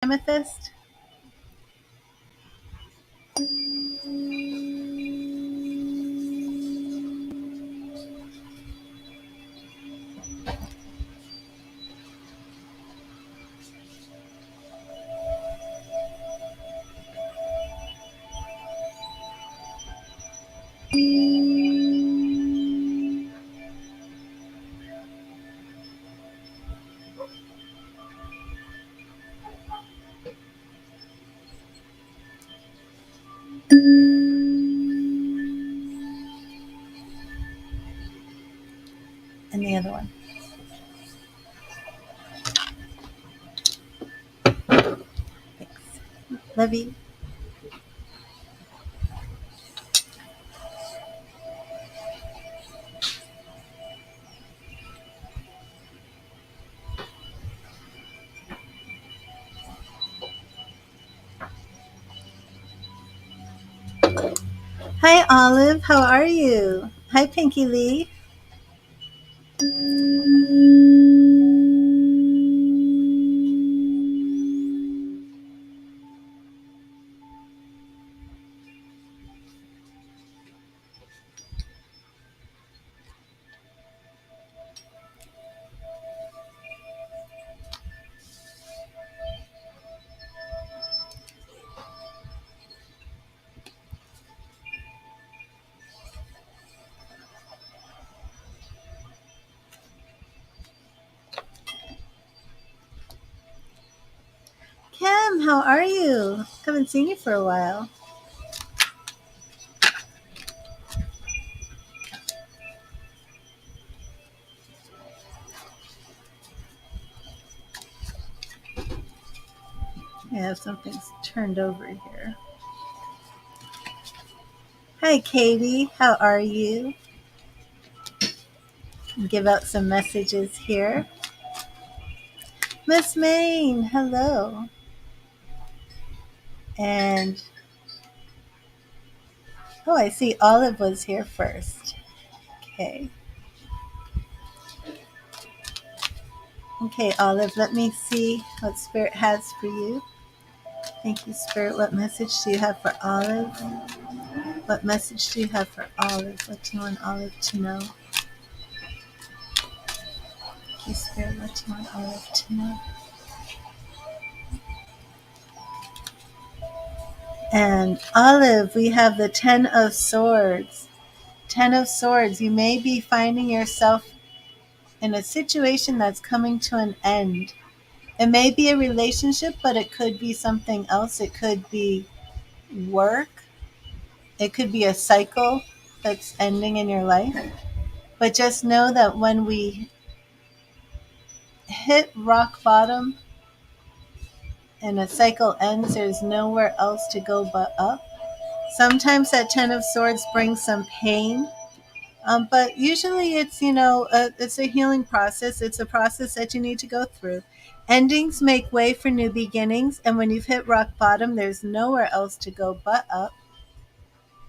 Amethyst. And the other one. Thanks. Love you. Hi, Olive. How are you? Hi, Pinky Lee. Kim, how are you? Haven't seen you for a while. Yeah, something's turned over here. Hi, Katie. How are you? Give out some messages here. Miss Maine, hello. And oh, I see Olive was here first. Okay. Okay, Olive, let me see what Spirit has for you. Thank you, Spirit. What message do you have for Olive? What message do you have for Olive? What do you want Olive to know? Thank you, Spirit. What do you want Olive to know? And Olive, we have the Ten of Swords. Ten of Swords. You may be finding yourself in a situation that's coming to an end. It may be a relationship, but it could be something else. It could be work. It could be a cycle that's ending in your life. But just know that when we hit rock bottom and a cycle ends, there's nowhere else to go but up. Sometimes that Ten of Swords brings some pain, but usually it's a healing process. It's a process that you need to go through. Endings make way for new beginnings, and when you've hit rock bottom, there's nowhere else to go but up.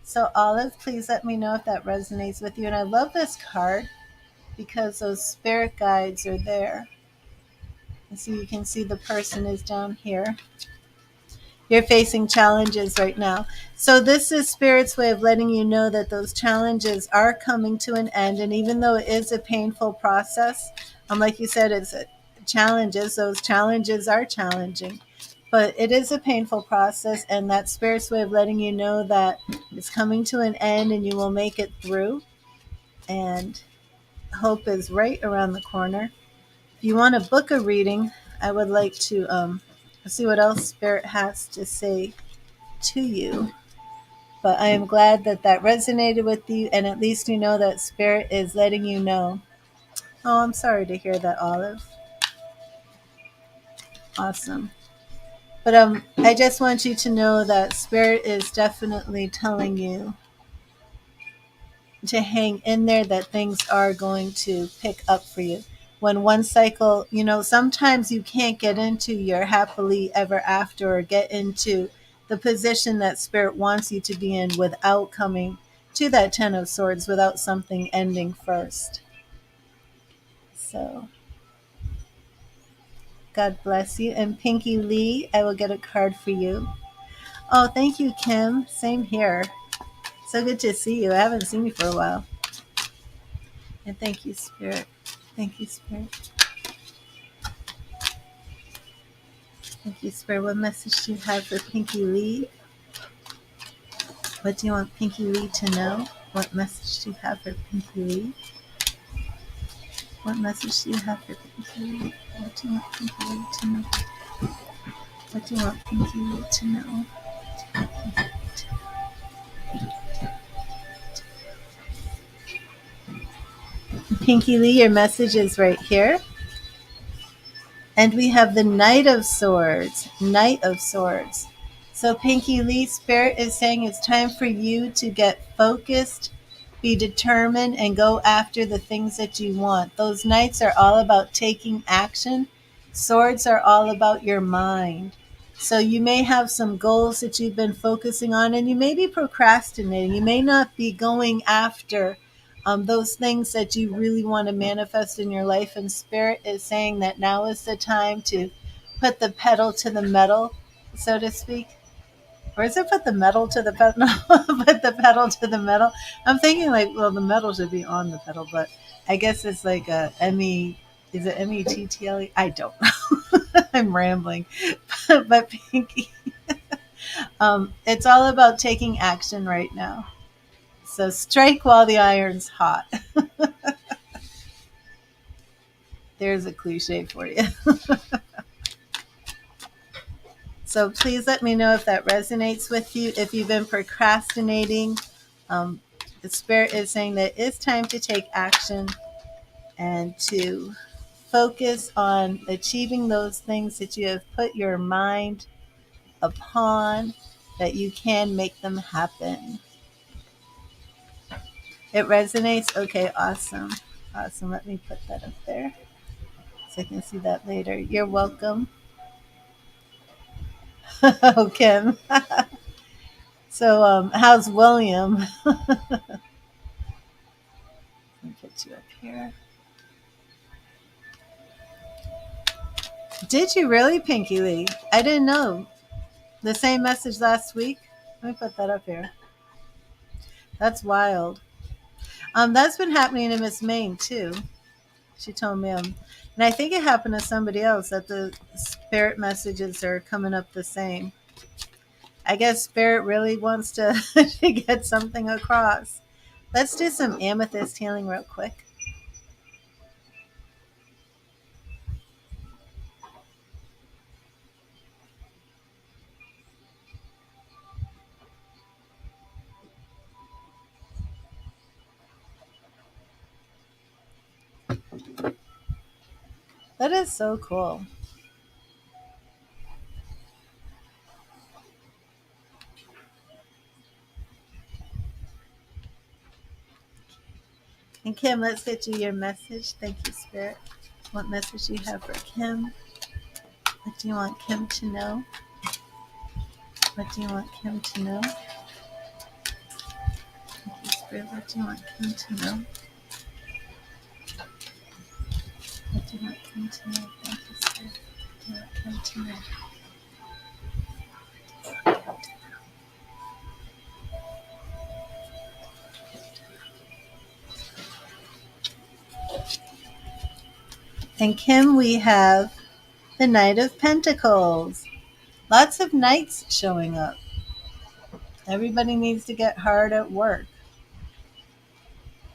So, Olive, please let me know if that resonates with you. And I love this card because those spirit guides are there. And so you can see the person is down here. You're facing challenges right now. So this is Spirit's way of letting you know that those challenges are coming to an end. And even though it is a painful process, like you said, it's challenges. Those challenges are challenging. But it is a painful process, and that Spirit's way of letting you know that it's coming to an end and you will make it through. And hope is right around the corner. If you want to book a reading, I would like to see what else Spirit has to say to you. But I am glad that that resonated with you, and at least you know that Spirit is letting you know. Oh, I'm sorry to hear that, Olive. Awesome. But I just want you to know that Spirit is definitely telling you to hang in there, that things are going to pick up for you. When one cycle, sometimes you can't get into your happily ever after or get into the position that Spirit wants you to be in without coming to that Ten of Swords, without something ending first. So God bless you. And Pinky Lee, I will get a card for you. Oh, thank you, Kim. Same here. So good to see you. I haven't seen you for a while. And thank you, Spirit. Thank you, Spirit. Thank you, Spirit. What message do you have for Pinky Lee? What do you want Pinky Lee to know? What message do you have for Pinky Lee? What message do you have for Pinky Lee? What do you want Pinky Lee to know? What do you want Pinky Lee to know? Pinky Lee, your message is right here. And we have the Knight of Swords. Knight of Swords. So Pinky Lee, Spirit is saying it's time for you to get focused, be determined, and go after the things that you want. Those knights are all about taking action. Swords are all about your mind. So you may have some goals that you've been focusing on, and you may be procrastinating. You may not be going after those things that you really want to manifest in your life. And Spirit is saying that now is the time to put the pedal to the metal, so to speak. Or is it put the metal to the pedal? No, put the pedal to the metal. I'm thinking like, well, the metal should be on the pedal, but I guess it's like a M-E, is it M-E-T-T-L-E? I don't know. I'm rambling. But Pinky, it's all about taking action right now. So strike while the iron's hot. There's a cliche for you. So please let me know if that resonates with you. If you've been procrastinating, the Spirit is saying that it's time to take action and to focus on achieving those things that you have put your mind upon, that you can make them happen. It resonates? Okay, awesome. Awesome. Let me put that up there so I can see that later. You're welcome. Oh, Kim. So, how's William? Let me put you up here. Did you really, Pinky Lee? I didn't know. The same message last week. Let me put that up here. That's wild. That's been happening to Miss Maine too. She told me, and I think it happened to somebody else that the spirit messages are coming up the same. I guess Spirit really wants to, to get something across. Let's do some amethyst healing real quick. That is so cool. And Kim, let's get you your message. Thank you, Spirit. What message do you have for Kim? What do you want Kim to know? What do you want Kim to know? Thank you, Spirit. What do you want Kim to know? What do you want Kim to know? Thank you, Spirit. What do you want Kim to know? And Kim, we have the Knight of Pentacles. Lots of knights showing up. Everybody needs to get hard at work.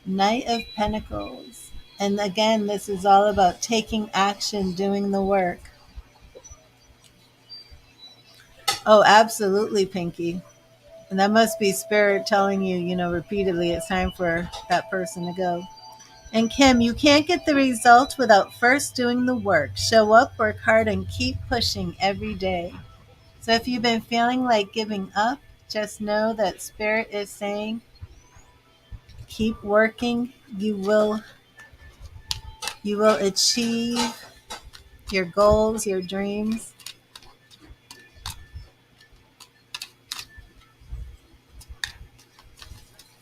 Knight of Pentacles. And again, this is all about taking action, doing the work. Oh, absolutely, Pinky. And that must be Spirit telling you, repeatedly it's time for that person to go. And Kim, you can't get the result without first doing the work. Show up, work hard, and keep pushing every day. So if you've been feeling like giving up, just know that Spirit is saying, keep working. You will achieve your goals, your dreams.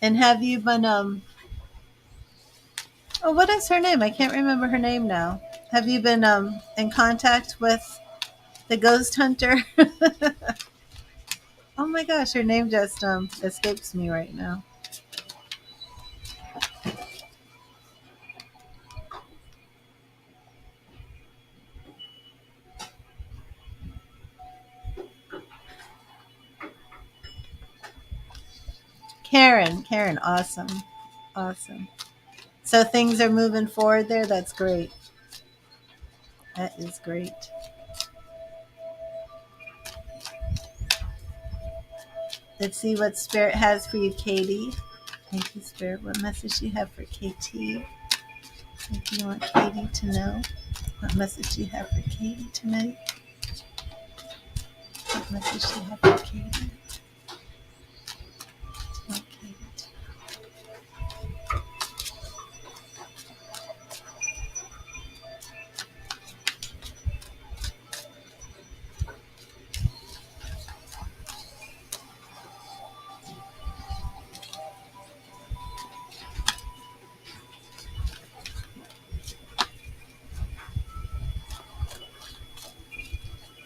And have you been oh, what is her name? I can't remember her name now. Have you been in contact with the ghost hunter? Oh my gosh, her name just escapes me right now. Karen. Karen, awesome. Awesome. So things are moving forward there. That's great. That is great. Let's see what Spirit has for you, Katie. Thank you, Spirit. What message do you have for KT? What do you want Katie to know? What message do you have for Katie tonight? What message do you have for Katie? What Katie to-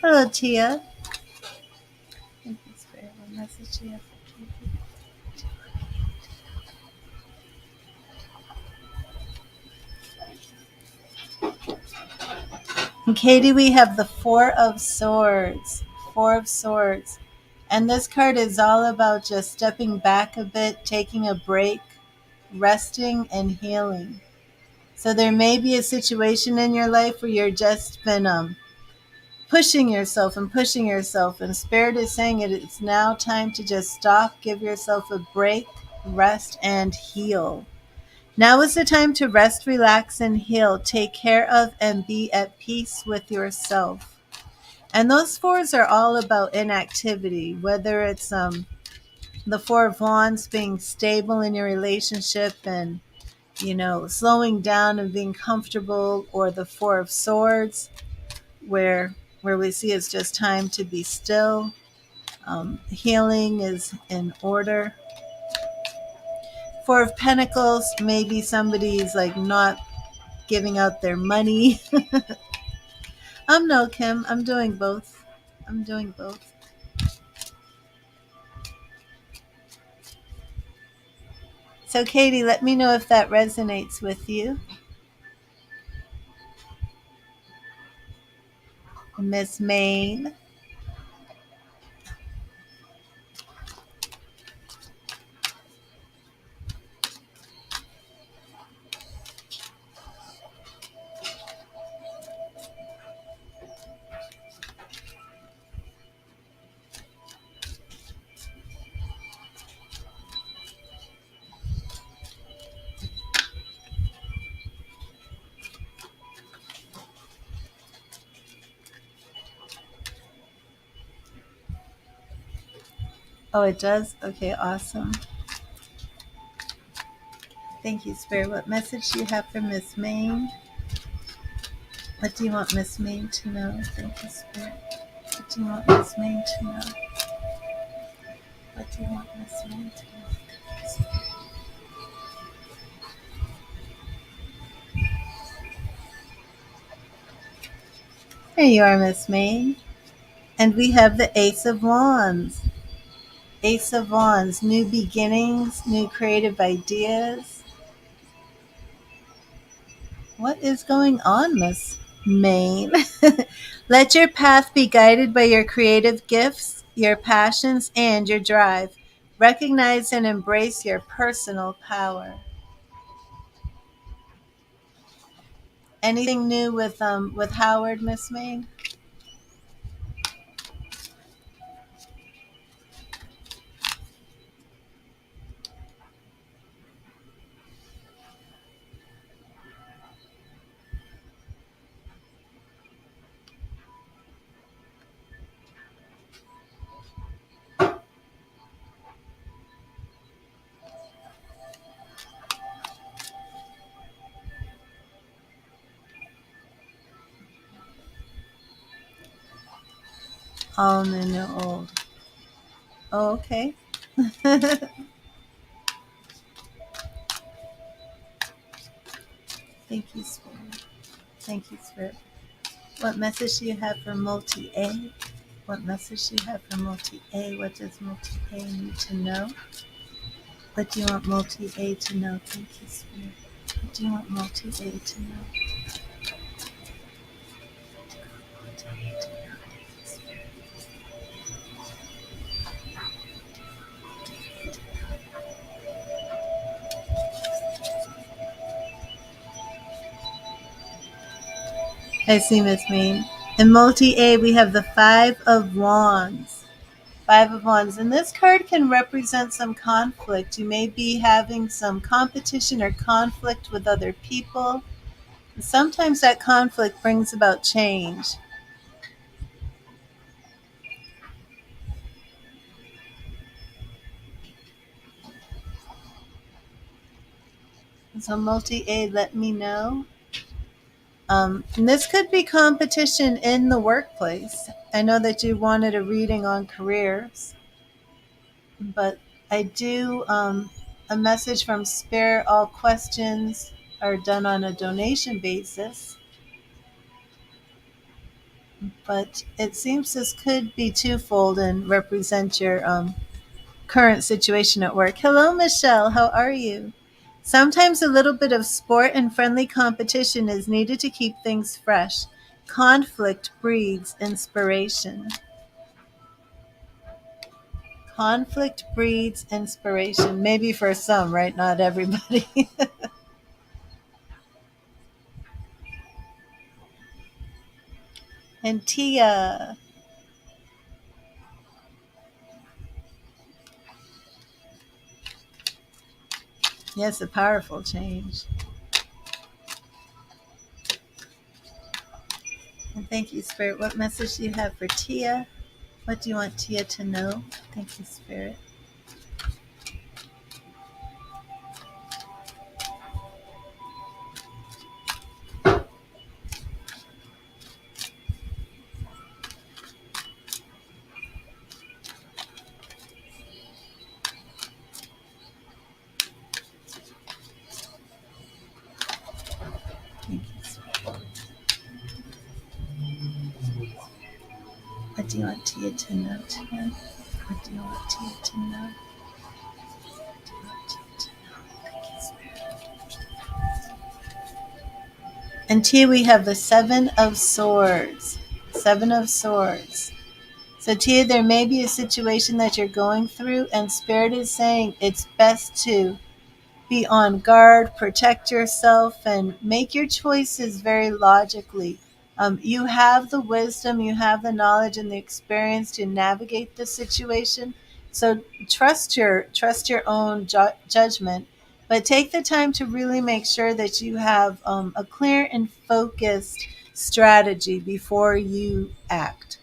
Hello, Tia. Thank you, Spirit. What message do you have for Katie? And Katie, we have the Four of Swords. Four of Swords. And this card is all about just stepping back a bit, taking a break, resting, and healing. So there may be a situation in your life where you're just been pushing yourself and pushing yourself, and Spirit is saying it's now time to just stop, give yourself a break, rest, and heal. Now is the time to rest, relax, and heal. Take care of and be at peace with yourself. And those fours are all about inactivity, whether it's the Four of Wands being stable in your relationship and slowing down and being comfortable, or the Four of Swords where we see it's just time to be still. Healing is in order. Four of Pentacles, maybe somebody's like not giving out their money. No, Kim, I'm doing both. I'm doing both. So, Katie, let me know if that resonates with you. Miss Maine. Oh, it does? Okay, awesome. Thank you, Spirit. What message do you have for Miss Maine? What do you want Miss Maine to know? Thank you, Spirit. What do you want Miss Maine to know? What do you want Miss Maine to know? There you are, Miss Maine. And we have the Ace of Wands. Ace of Wands, new beginnings, new creative ideas. What is going on, Miss Maine? Let your path be guided by your creative gifts, your passions, and your drive. Recognize and embrace your personal power. Anything new with Howard, Miss Maine? All new, new, old. Oh, okay. Thank you, Spirit. Thank you, Spirit. What message do you have for multi A? What message do you have for multi A? What does multi A need to know? What do you want multi A to know? Thank you, Spirit. What do you want multi A to know? Multi-A to know. Thank you, Spirit. I see, Miss Mean. In multi A, we have the Five of Wands. Five of Wands. And this card can represent some conflict. You may be having some competition or conflict with other people. Sometimes that conflict brings about change. So multi-aid, let me know. And this could be competition in the workplace. I know that you wanted a reading on careers, but I do a message from Spirit. All questions are done on a donation basis, but it seems this could be twofold and represent your current situation at work. Hello, Michelle. How are you? Sometimes a little bit of sport and friendly competition is needed to keep things fresh. Conflict breeds inspiration. Conflict breeds inspiration. Maybe for some, right? Not everybody. And Tia. Yes, a powerful change. And thank you, Spirit. What message do you have for Tia? What do you want Tia to know? Thank you, Spirit. Thank you, Spirit. What do you want Tia to know today? What do you want Tia to know? What do you want Tia to know? Thank you, Spirit. And Tia, we have the Seven of Swords. Seven of Swords. So Tia, there may be a situation that you're going through, and Spirit is saying it's best to be on guard, protect yourself, and make your choices very logically. You have the wisdom, you have the knowledge and the experience to navigate the situation. So trust your own judgment, but take the time to really make sure that you have a clear and focused strategy before you act.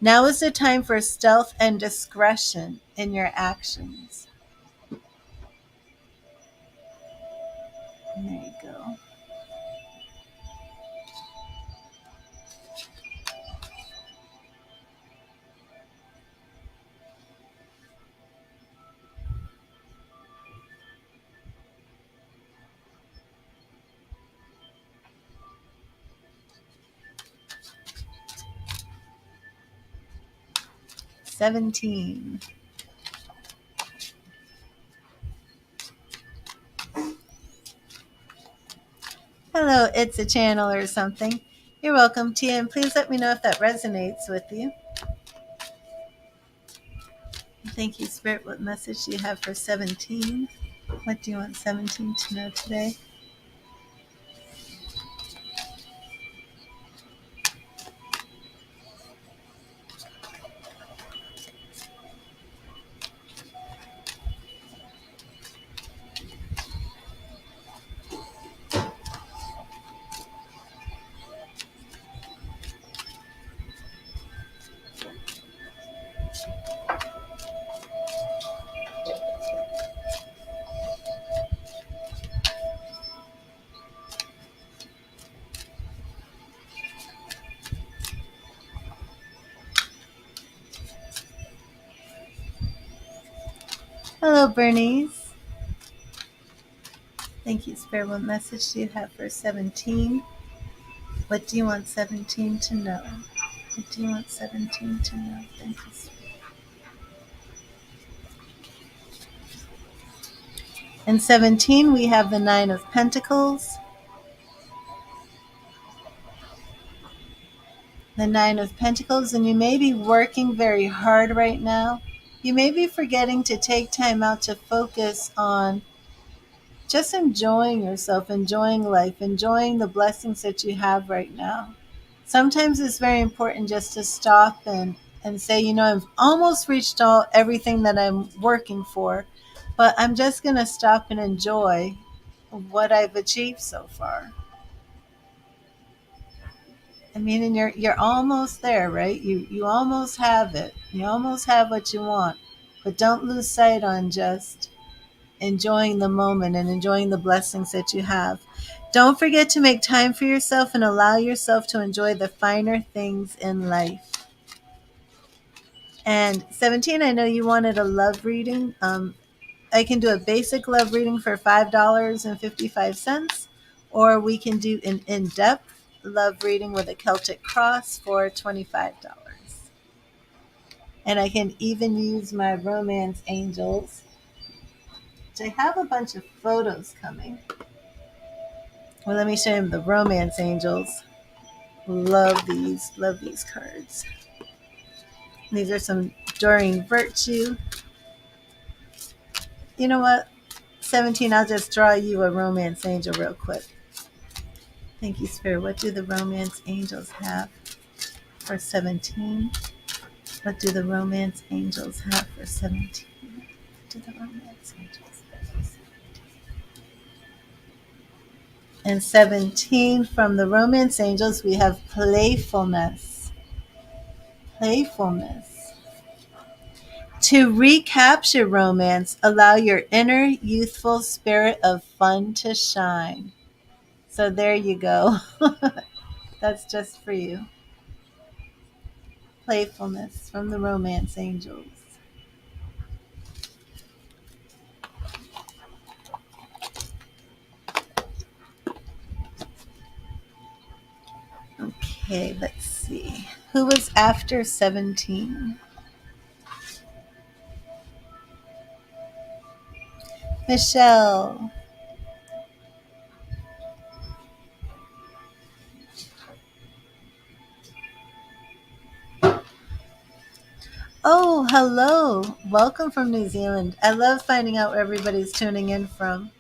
Now is the time for stealth and discretion in your actions. And there you go. « 17. Hello, it's a channel or something. You're welcome, Tia, and please let me know if that resonates with you. Thank you, Spirit. What message do you have for 17? What do you want 17 to know today? Hello, Bernice. Thank you, Spirit. What message do you have for 17? What do you want 17 to know? What do you want 17 to know? Thank you, sweet. In 17, we have the Nine of Pentacles. The Nine of Pentacles, and you may be working very hard right now. You may be forgetting to take time out to focus on just enjoying yourself, enjoying life, enjoying the blessings that you have right now. Sometimes it's very important just to stop and say, I've almost reached everything that I'm working for, but I'm just going to stop and enjoy what I've achieved so far. I mean, and you're almost there, right? You almost have it. You almost have what you want, but don't lose sight on just enjoying the moment and enjoying the blessings that you have. Don't forget to make time for yourself and allow yourself to enjoy the finer things in life. And 17, I know you wanted a love reading. I can do a basic love reading for $5.55, or we can do an in-depth love reading with a Celtic cross for $25. And I can even use my romance angels. I have a bunch of photos coming. Well, let me show you the romance angels. Love these cards. These are some Doreen Virtue. You know what? 17, I'll just draw you a romance angel real quick. Thank you, Spirit. What do the romance angels have for 17? What do the romance angels have for 17? What do the romance angels have for 17? And 17, from the romance angels, we have playfulness. Playfulness. To recapture romance, allow your inner youthful spirit of fun to shine. So there you go. That's just for you. Playfulness from the romance angels. Okay, let's see. Who was after 17? Michelle. Oh, hello. Welcome from New Zealand. I love finding out where everybody's tuning in from.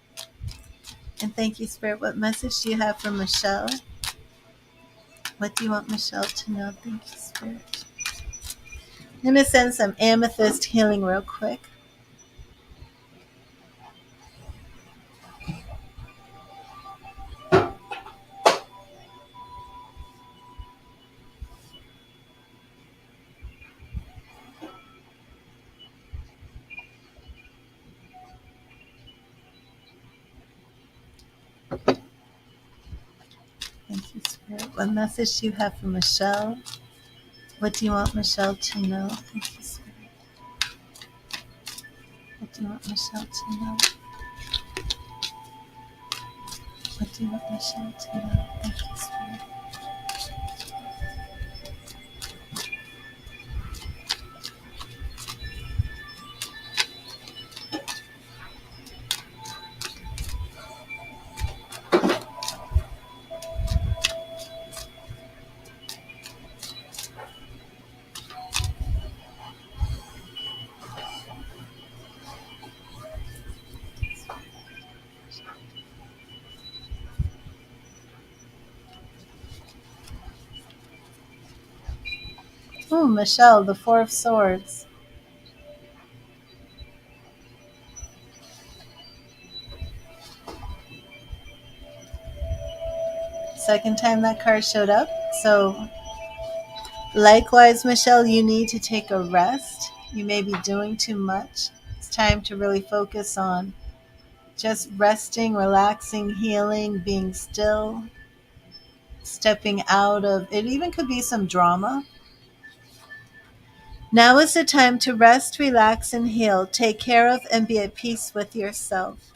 And thank you, Spirit. What message do you have for Michelle? What do you want Michelle to know? Thank you, Spirit. I'm going to send some amethyst healing real quick. Thank you, Spirit. What message do you have for Michelle? What do you want Michelle to know? Thank you, Spirit. What do you want Michelle to know? What do you want Michelle to know? Thank you, Spirit. Oh, Michelle, the Four of Swords. Second time that card showed up. So, likewise, Michelle, you need to take a rest. You may be doing too much. It's time to really focus on just resting, relaxing, healing, being still, stepping out of it. Even could be some drama. Now is the time to rest, relax, and heal. Take care of and be at peace with yourself.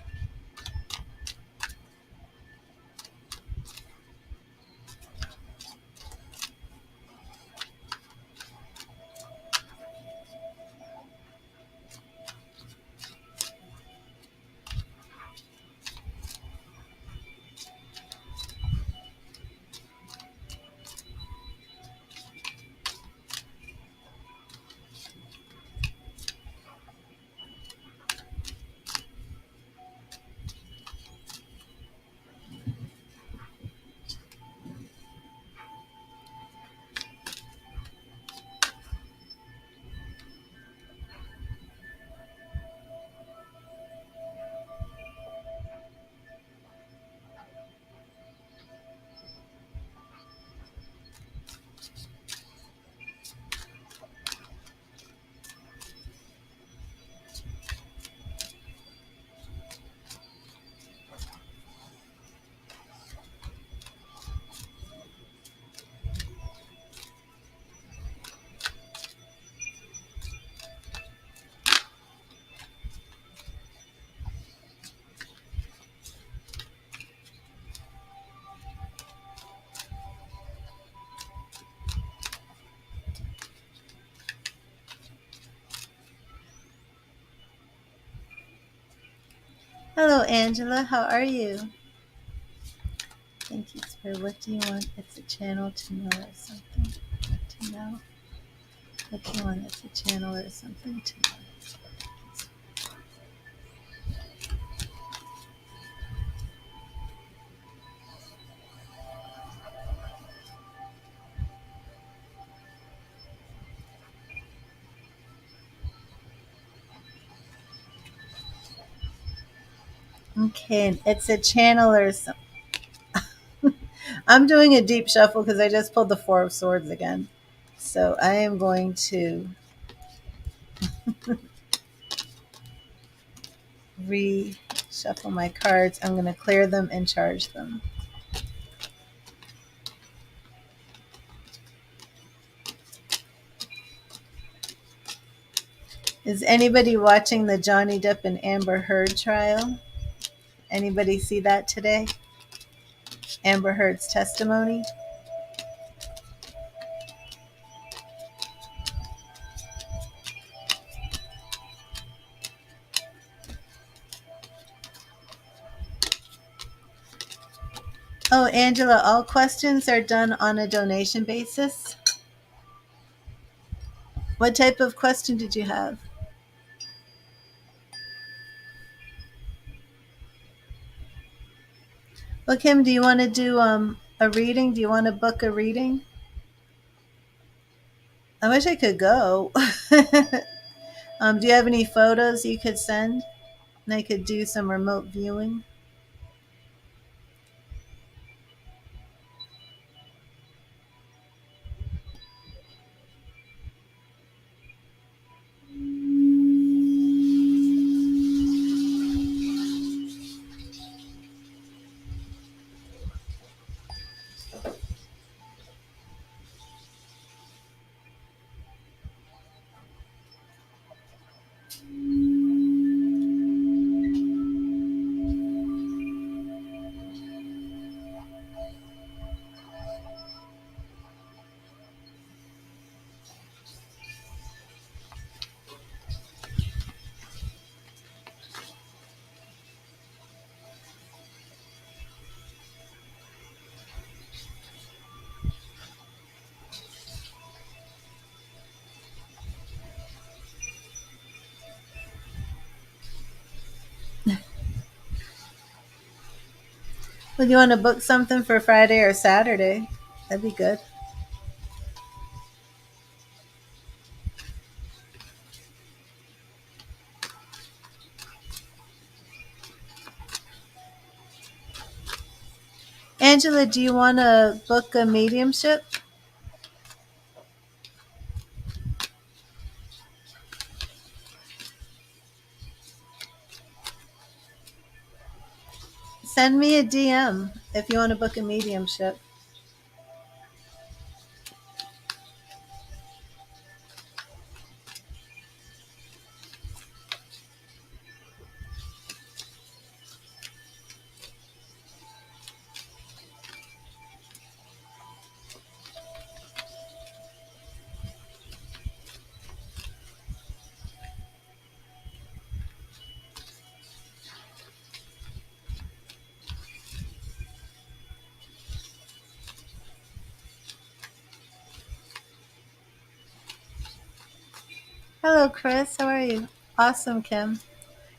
Hello, Angela. How are you? Thank you, Spirit. What do you want? It's a channel to know or something to know. What do you want? It's a channel or something to know. Okay, it's a channel or something. I'm doing a deep shuffle because I just pulled the Four of Swords again. So I am going to reshuffle my cards. I'm going to clear them and charge them. Is anybody watching the Johnny Depp and Amber Heard trial? Anybody see that today? Amber Heard's testimony? Oh, Angela, all questions are done on a donation basis. What type of question did you have? Well, Kim, do you want to do a reading? Do you want to book a reading? I wish I could go. Do you have any photos you could send? And I could do some remote viewing. Would you want to book something for Friday or Saturday? That'd be good. Angela, do you want to book a mediumship? Send me a DM if you want to book a mediumship. Hello, Chris. How are you? Awesome, Kim.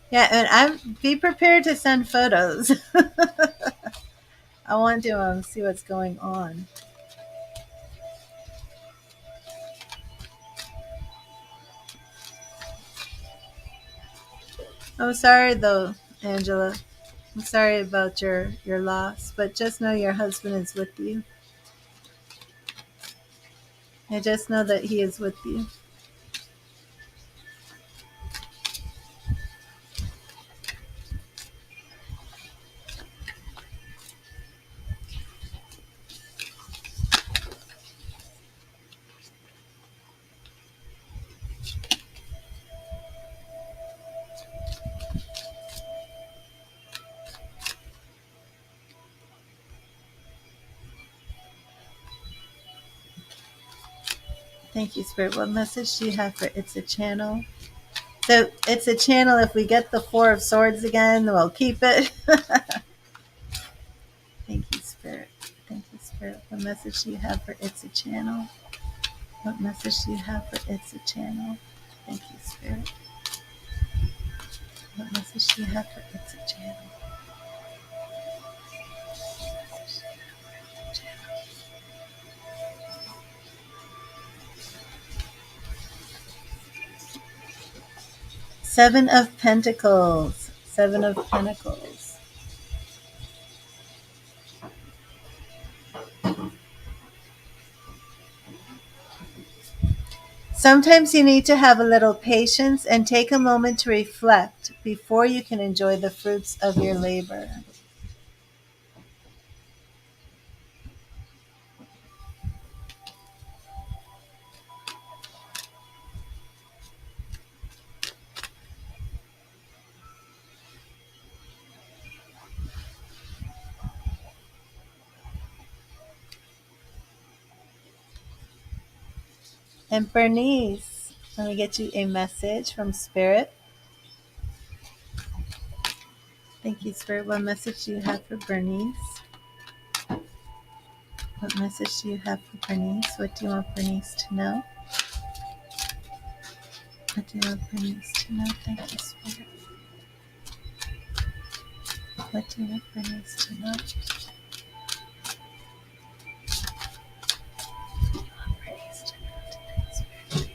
Yeah, and I'm be prepared to send photos. I want to see what's going on. I'm sorry though, Angela. I'm sorry about your loss, but just know your husband is with you. I just know that he is with you. Thank you, Spirit. What message do you have for It's a Channel? So it's a channel. If we get the Four of Swords again, we'll keep it. Thank you, Spirit. Thank you, Spirit. What message do you have for It's a Channel? What message do you have for It's a Channel? Thank you, Spirit. What message do you have for It's a Channel? Seven of Pentacles. Seven of Pentacles. Sometimes you need to have a little patience and take a moment to reflect before you can enjoy the fruits of your labor. And Bernice, let me get you a message from Spirit. Thank you, Spirit. What message do you have for Bernice? What message do you have for Bernice? What do you want Bernice to know? What do you want Bernice to know? Thank you, Spirit. What do you want Bernice to know? What do you want Bernice to know today, Spirit?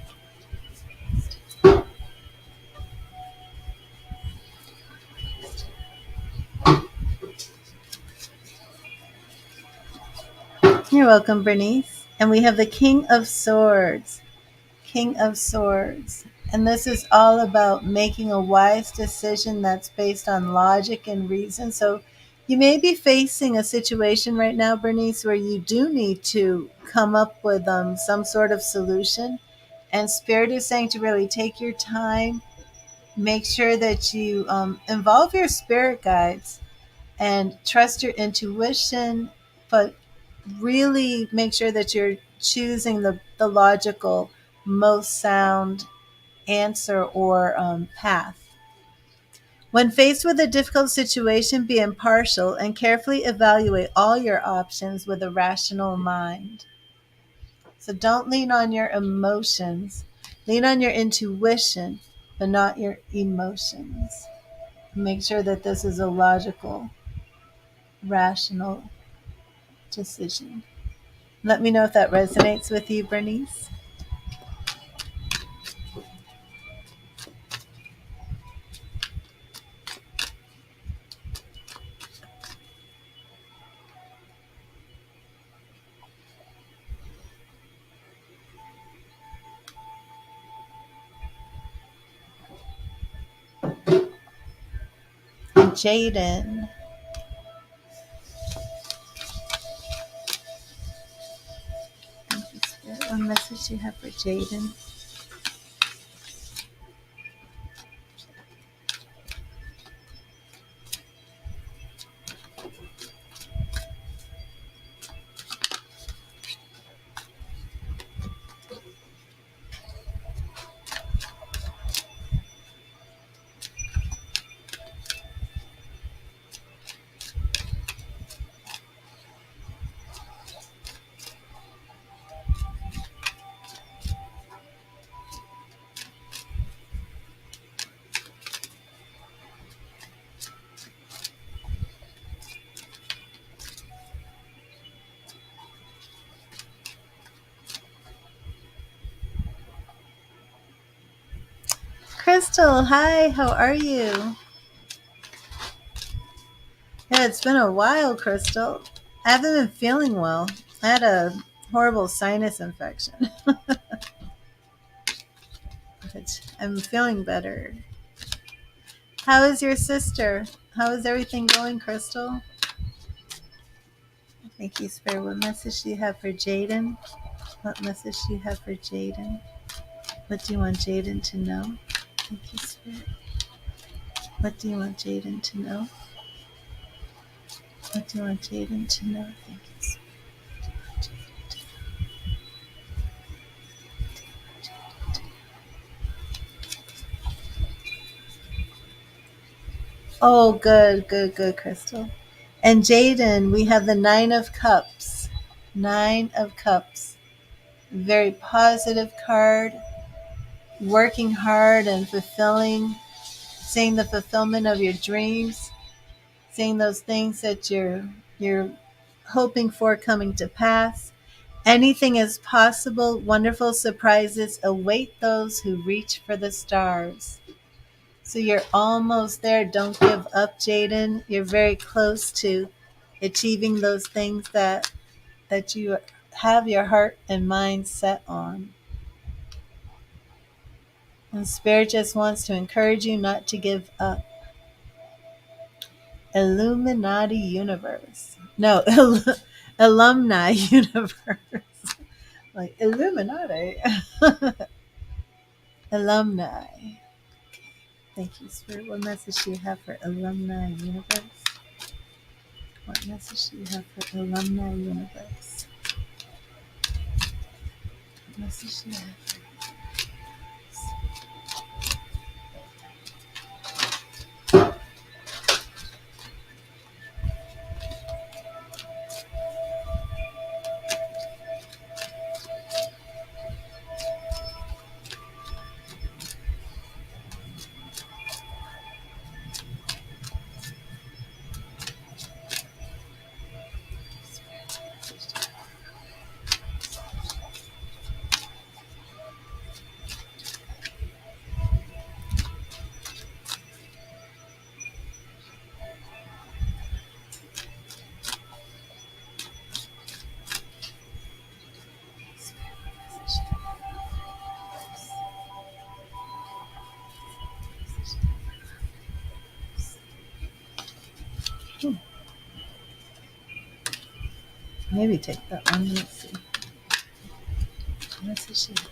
You're welcome, Bernice. And we have the King of Swords. King of Swords. And this is all about making a wise decision that's based on logic and reason. So you may be facing a situation right now, Bernice, where you do need to come up with some sort of solution. And Spirit is saying to really take your time, make sure that you involve your spirit guides and trust your intuition, but really make sure that you're choosing the logical, most sound answer or path. When faced with a difficult situation, be impartial and carefully evaluate all your options with a rational mind. So don't lean on your emotions. Lean on your intuition, but not your emotions. Make sure that this is a logical, rational decision. Let me know if that resonates with you, Bernice. Jaden. Thank you, Spirit. What message do you have for Jaden? Crystal, hi, how are you? Yeah, it's been a while, Crystal. I haven't been feeling well. I had a horrible sinus infection, but I'm feeling better. How is your sister? How is everything going, Crystal? Thank you, Spirit. What message do you have for Jaden? What message do you have for Jaden? What do you want Jaden to know? Thank you, Spirit. What do you want Jaden to know? What do you want Jaden to know? Thank you, Spirit. Oh, good, good, good, Crystal. And Jaden, we have the Nine of Cups. Nine of Cups. Very positive card. Working hard and fulfilling, seeing the fulfillment of your dreams, seeing those things that you're hoping for coming to pass. Anything is possible. Wonderful surprises await those who reach for the stars. So you're almost there. Don't give up, Jaden. You're very close to achieving those things that you have your heart and mind set on. And Spirit just wants to encourage you not to give up. Illuminati universe. No, alumni universe. Like Illuminati. Alumni. Thank you, Spirit. What message do you have for Alumni Universe? What message do you have for Alumni Universe? What message do you have for Maybe take that one. Let's see. What message do you have?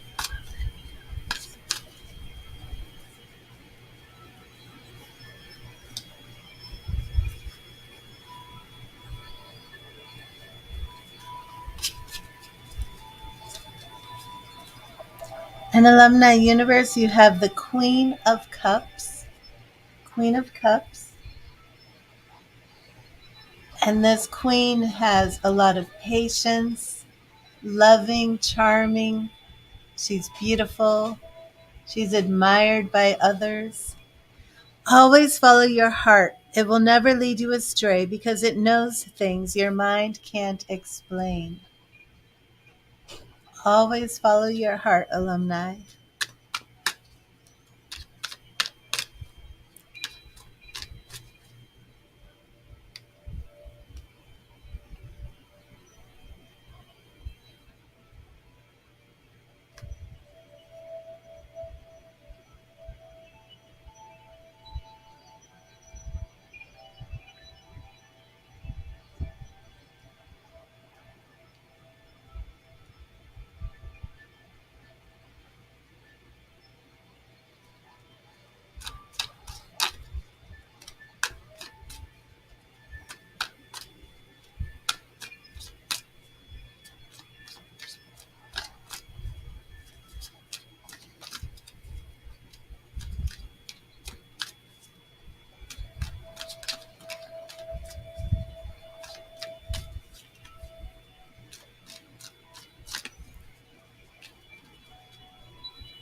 In Alumni Universe, you have the Queen of Cups. Queen of Cups. And this queen has a lot of patience, loving, charming. She's beautiful. She's admired by others. Always follow your heart. It will never lead you astray because it knows things your mind can't explain. Always follow your heart, alumni.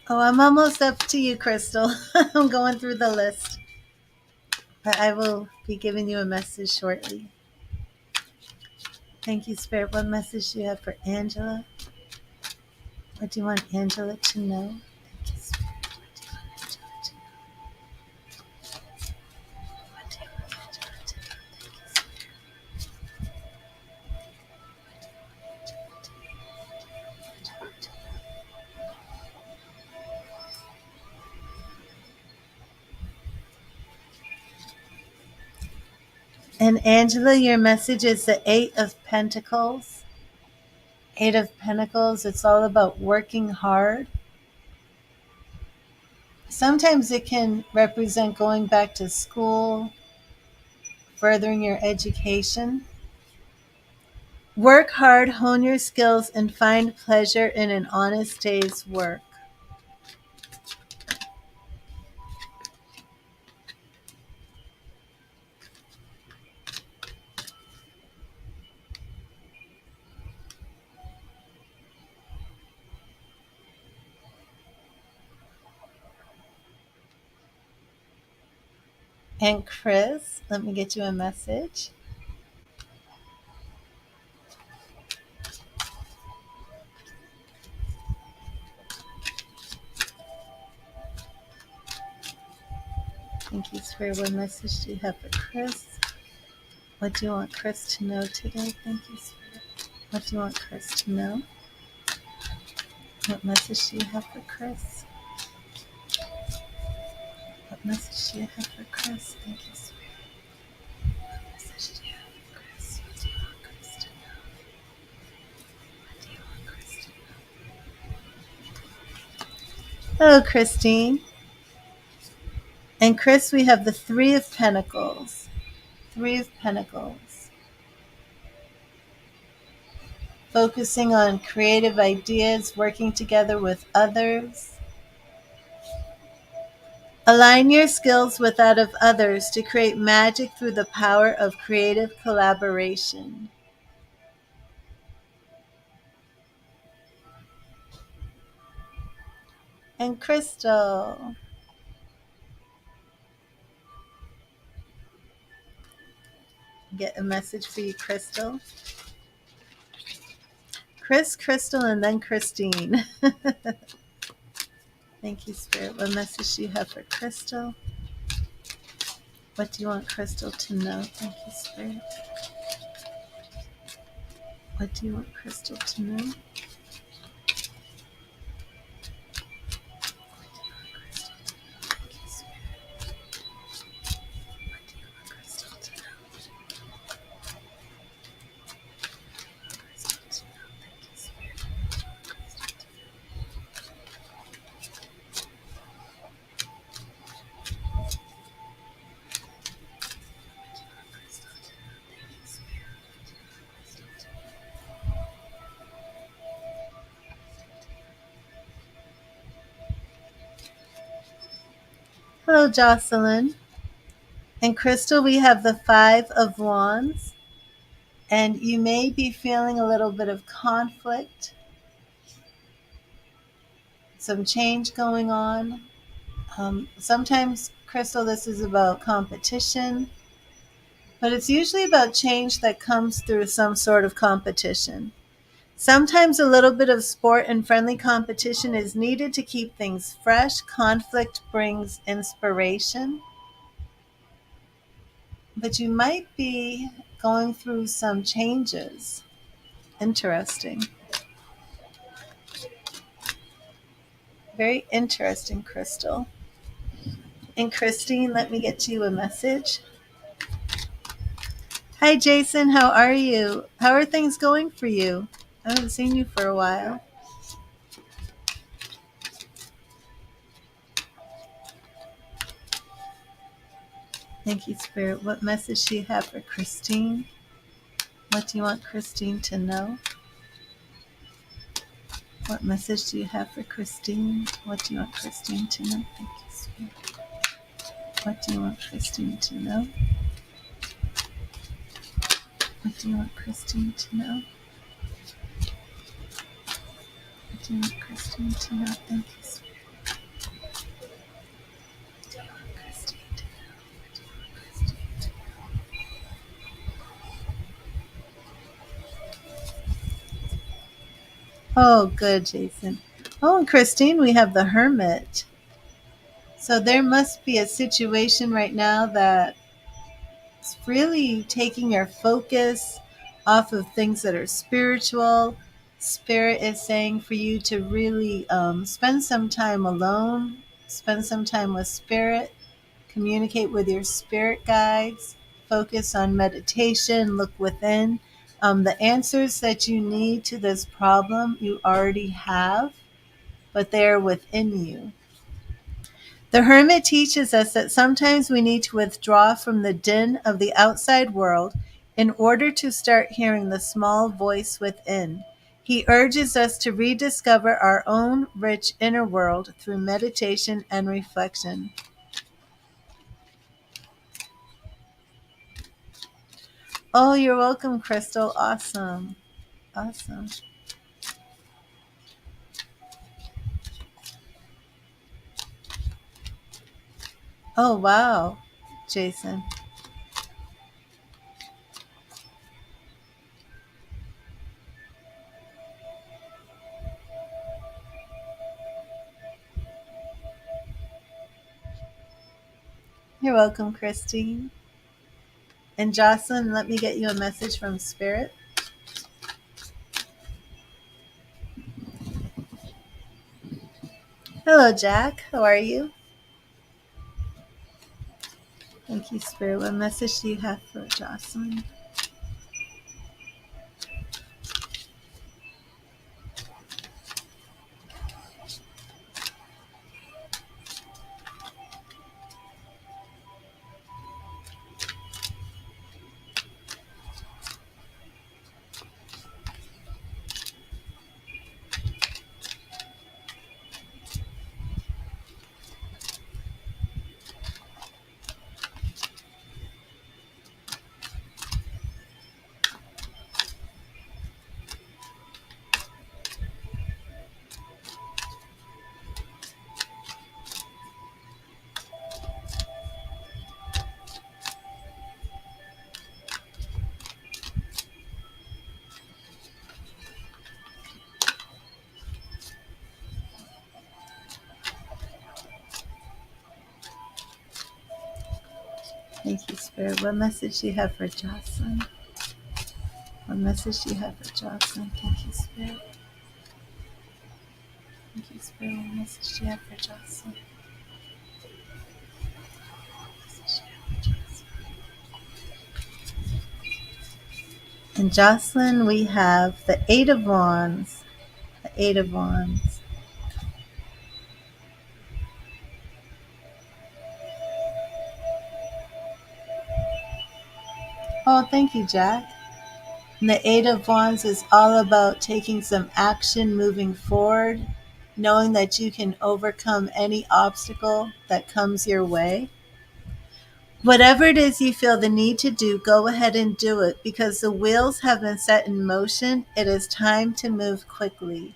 Oh, I'm almost up to you, Crystal. I'm going through the list. But I will be giving you a message shortly. Thank you, Spirit. What message do you have for Angela? What do you want Angela to know? Thank you, Spirit. What do you want Angela to know? What do you want Angela to know? Thank you, Spirit. And Angela, your message is the Eight of Pentacles. Eight of Pentacles, it's all about working hard. Sometimes it can represent going back to school, furthering your education. Work hard, hone your skills, and find pleasure in an honest day's work. And Chris, let me get you a message. Thank you, Spirit. What message do you have for Chris? What do you want Chris to know today? Thank you, Spirit. What do you want Chris to know? What message do you have for Chris? What message do you have for Chris? Thank you, Spirit. What message do you have for Chris? What do you want Chris to know? What do you want Chris to know? Hello, Christine. And Chris, we have the Three of Pentacles. Three of Pentacles. Focusing on creative ideas, working together with others. Align your skills with that of others to create magic through the power of creative collaboration. And Crystal. Get a message for you, Crystal. Chris, Crystal, and then Christine. Thank you, Spirit. What message do you have for Crystal? What do you want Crystal to know? Thank you, Spirit. What do you want Crystal to know? Hello, Jocelyn. And Crystal, we have the Five of Wands. And you may be feeling a little bit of conflict, some change going on. Sometimes, Crystal, this is about competition, but it's usually about change that comes through some sort of competition. Sometimes a little bit of sport and friendly competition is needed to keep things fresh. Conflict brings inspiration, but you might be going through some changes. Interesting. Very interesting, Crystal. And Christine, let me get you a message. Hi, Jason. How are you? How are things going for you? I haven't seen you for a while. Thank you, Spirit. What message do you have for Christine? What do you want Christine to know? What message do you have for Christine? What do you want Christine to know? Thank you, Spirit. What do you want Christine to know? What do you want Christine to know? What do you want Christine to know? Thank you, Spirit. What do you want Christine to know? What do you want Christine to know? Oh, good, Jason. Oh, and Christine, we have the Hermit. So there must be a situation right now that it's really taking your focus off of things that are spiritual. Spirit is saying for you to really spend some time alone, spend some time with Spirit, communicate with your spirit guides, focus on meditation, look within. The answers that you need to this problem you already have, but they're within you. The hermit teaches us that sometimes we need to withdraw from the din of the outside world in order to start hearing the small voice within. He urges us to rediscover our own rich inner world through meditation and reflection. Oh, you're welcome, Crystal. Awesome. Awesome. Oh, wow. Jason. You're welcome, Christine. And Jocelyn, let me get you a message from Spirit. Hello, Jack. How are you? Thank you, Spirit. What message do you have for Jocelyn? Thank you, Spirit. What message do you have for Jocelyn? What message do you have for Jocelyn? Thank you, Spirit. Thank you, Spirit. What message do you have for Jocelyn? And Jocelyn, we have the Eight of Wands. The Eight of Wands. Oh, thank you, Jack. And the Eight of Wands is all about taking some action, moving forward, knowing that you can overcome any obstacle that comes your way. Whatever it is you feel the need to do, go ahead and do it because the wheels have been set in motion. It is time to move quickly.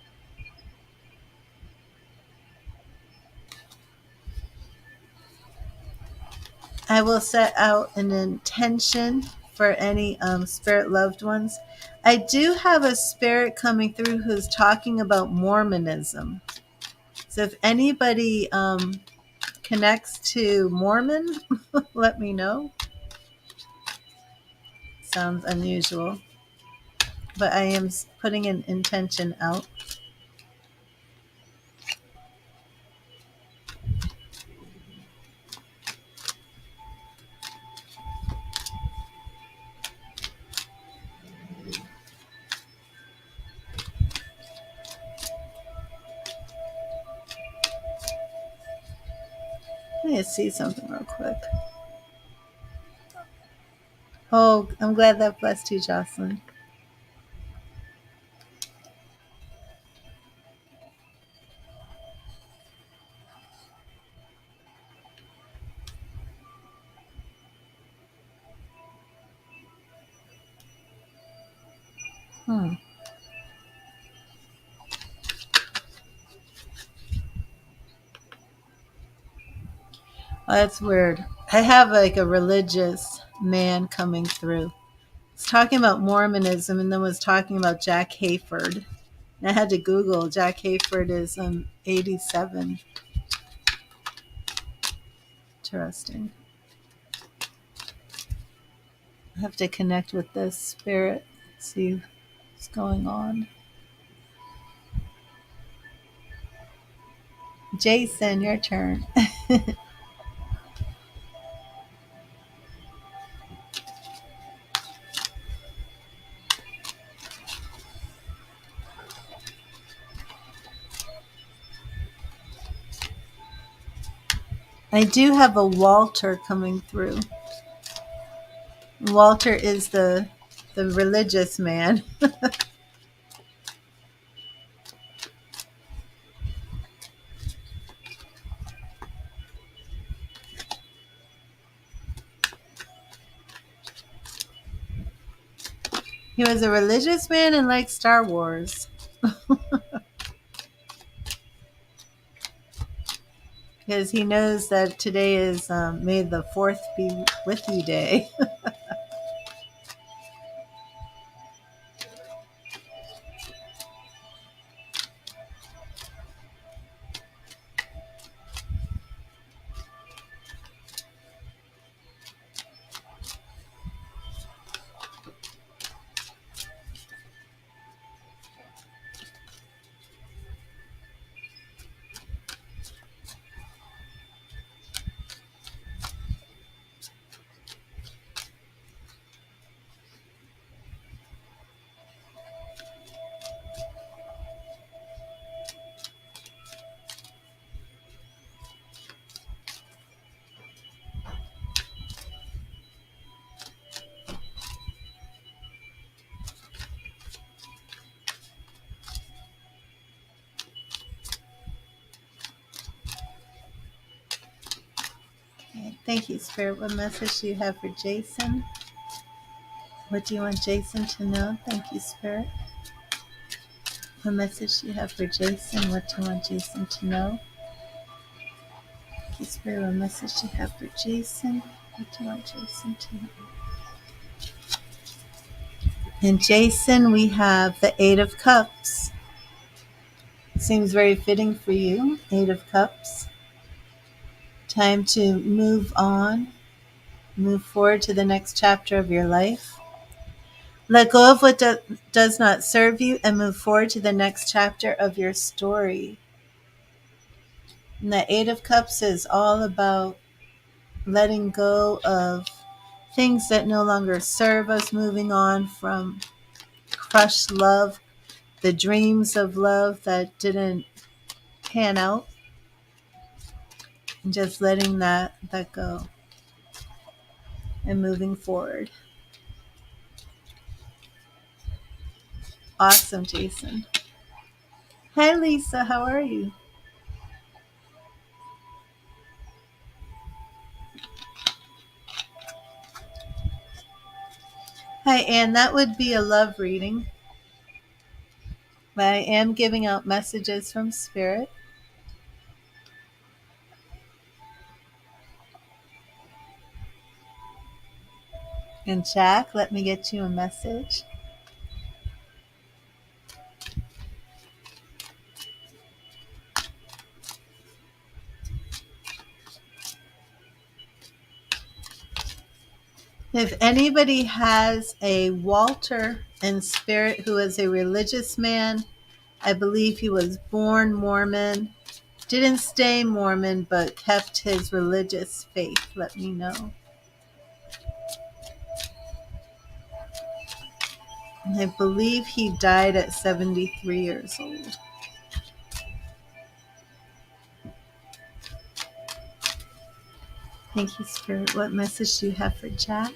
I will set out an intention for any spirit loved ones. I do have a spirit coming through who's talking about Mormonism. So if anybody connects to Mormon, let me know. Sounds unusual, but I am putting an intention out. Let me see something real quick. Oh, I'm glad that blessed you, Jocelyn. Hmm. Oh, that's weird. I have like a religious man coming through. It's talking about Mormonism and then was talking about Jack Hayford. And I had to Google. Jack Hayford is 87. Interesting. I have to connect with this spirit, see what's going on. Jason, your turn. I do have a Walter coming through. Walter is the religious man. He was a religious man and liked Star Wars. because he knows that today is May the 4th be with you day. Okay, thank you, Spirit. What message do you have for Jason? What do you want Jason to know? Thank you, Spirit. What message do you have for Jason? What do you want Jason to know? Thank you, Spirit. What message do you have for Jason? What do you want Jason to know? And Jason, we have the Eight of Cups. Seems very fitting for you, Eight of Cups. Time to move on, move forward to the next chapter of your life. Let go of what does not serve you and move forward to the next chapter of your story. And the Eight of Cups is all about letting go of things that no longer serve us, moving on from crushed love, the dreams of love that didn't pan out, and just letting that go and moving forward. Awesome, Jason. Hi, Lisa. How are you? Hi, Anne. That would be a love reading. But I am giving out messages from Spirit. And Jack, let me get you a message. If anybody has a Walter in Spirit who is a religious man, I believe he was born Mormon, didn't stay Mormon, but kept his religious faith, let me know. I believe he died at 73 years old. Thank you, Spirit. What message do you have for Jack?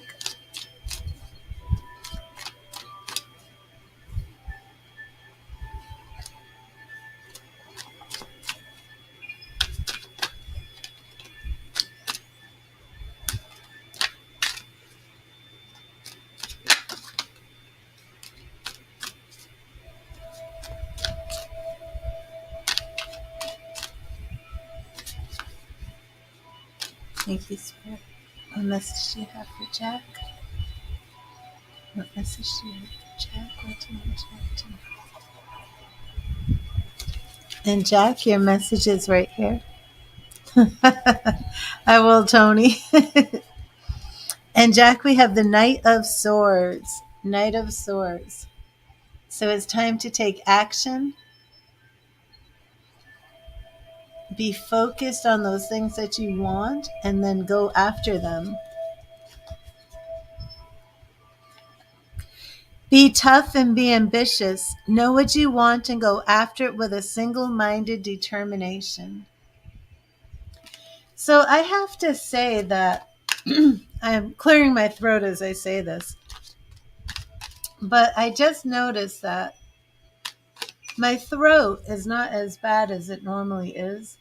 Thank you, Spirit. What message do you have for Jack? What message do you have for Jack? What do you want Jack to know? And Jack, your message is right here. I will, Tony. And Jack, we have the Knight of Swords. Knight of Swords. So it's time to take action. Be focused on those things that you want and then go after them. Be tough and be ambitious. Know what you want and go after it with a single-minded determination. So I have to say that I'm clearing my throat as I say this, but I just noticed that my throat is not as bad as it normally is.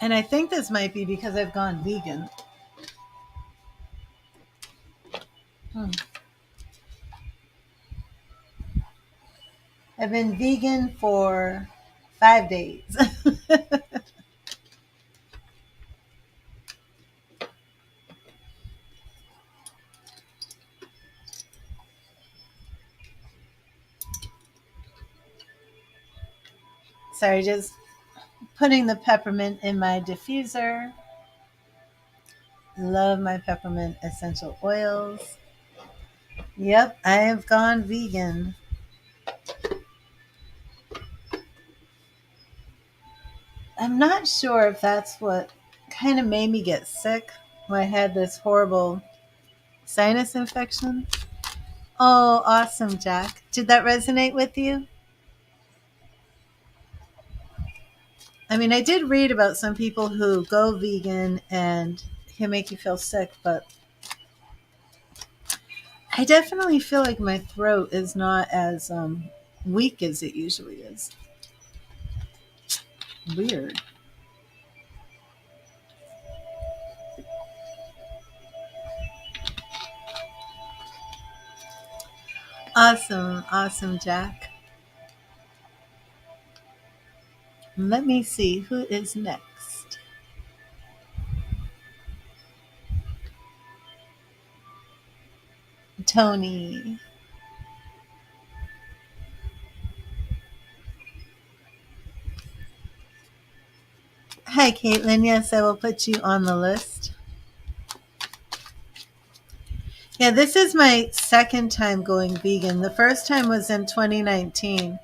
And I think this might be because I've gone vegan. I've I've been vegan for 5 days. Sorry, just putting the peppermint in my diffuser. Love my peppermint essential oils. Yep, I have gone vegan. I'm not sure if that's what kind of made me get sick when I had this horrible sinus infection. Oh, awesome, Jack. Did that resonate with you? I mean, I did read about some people who go vegan and it can make you feel sick, but I definitely feel like my throat is not as weak as it usually is. Weird. Awesome, awesome, Jack. Let me see who is next. Tony. Hi, Caitlin. Yes, I will put you on the list. Yeah, this is my second time going vegan. The first time was in 2019,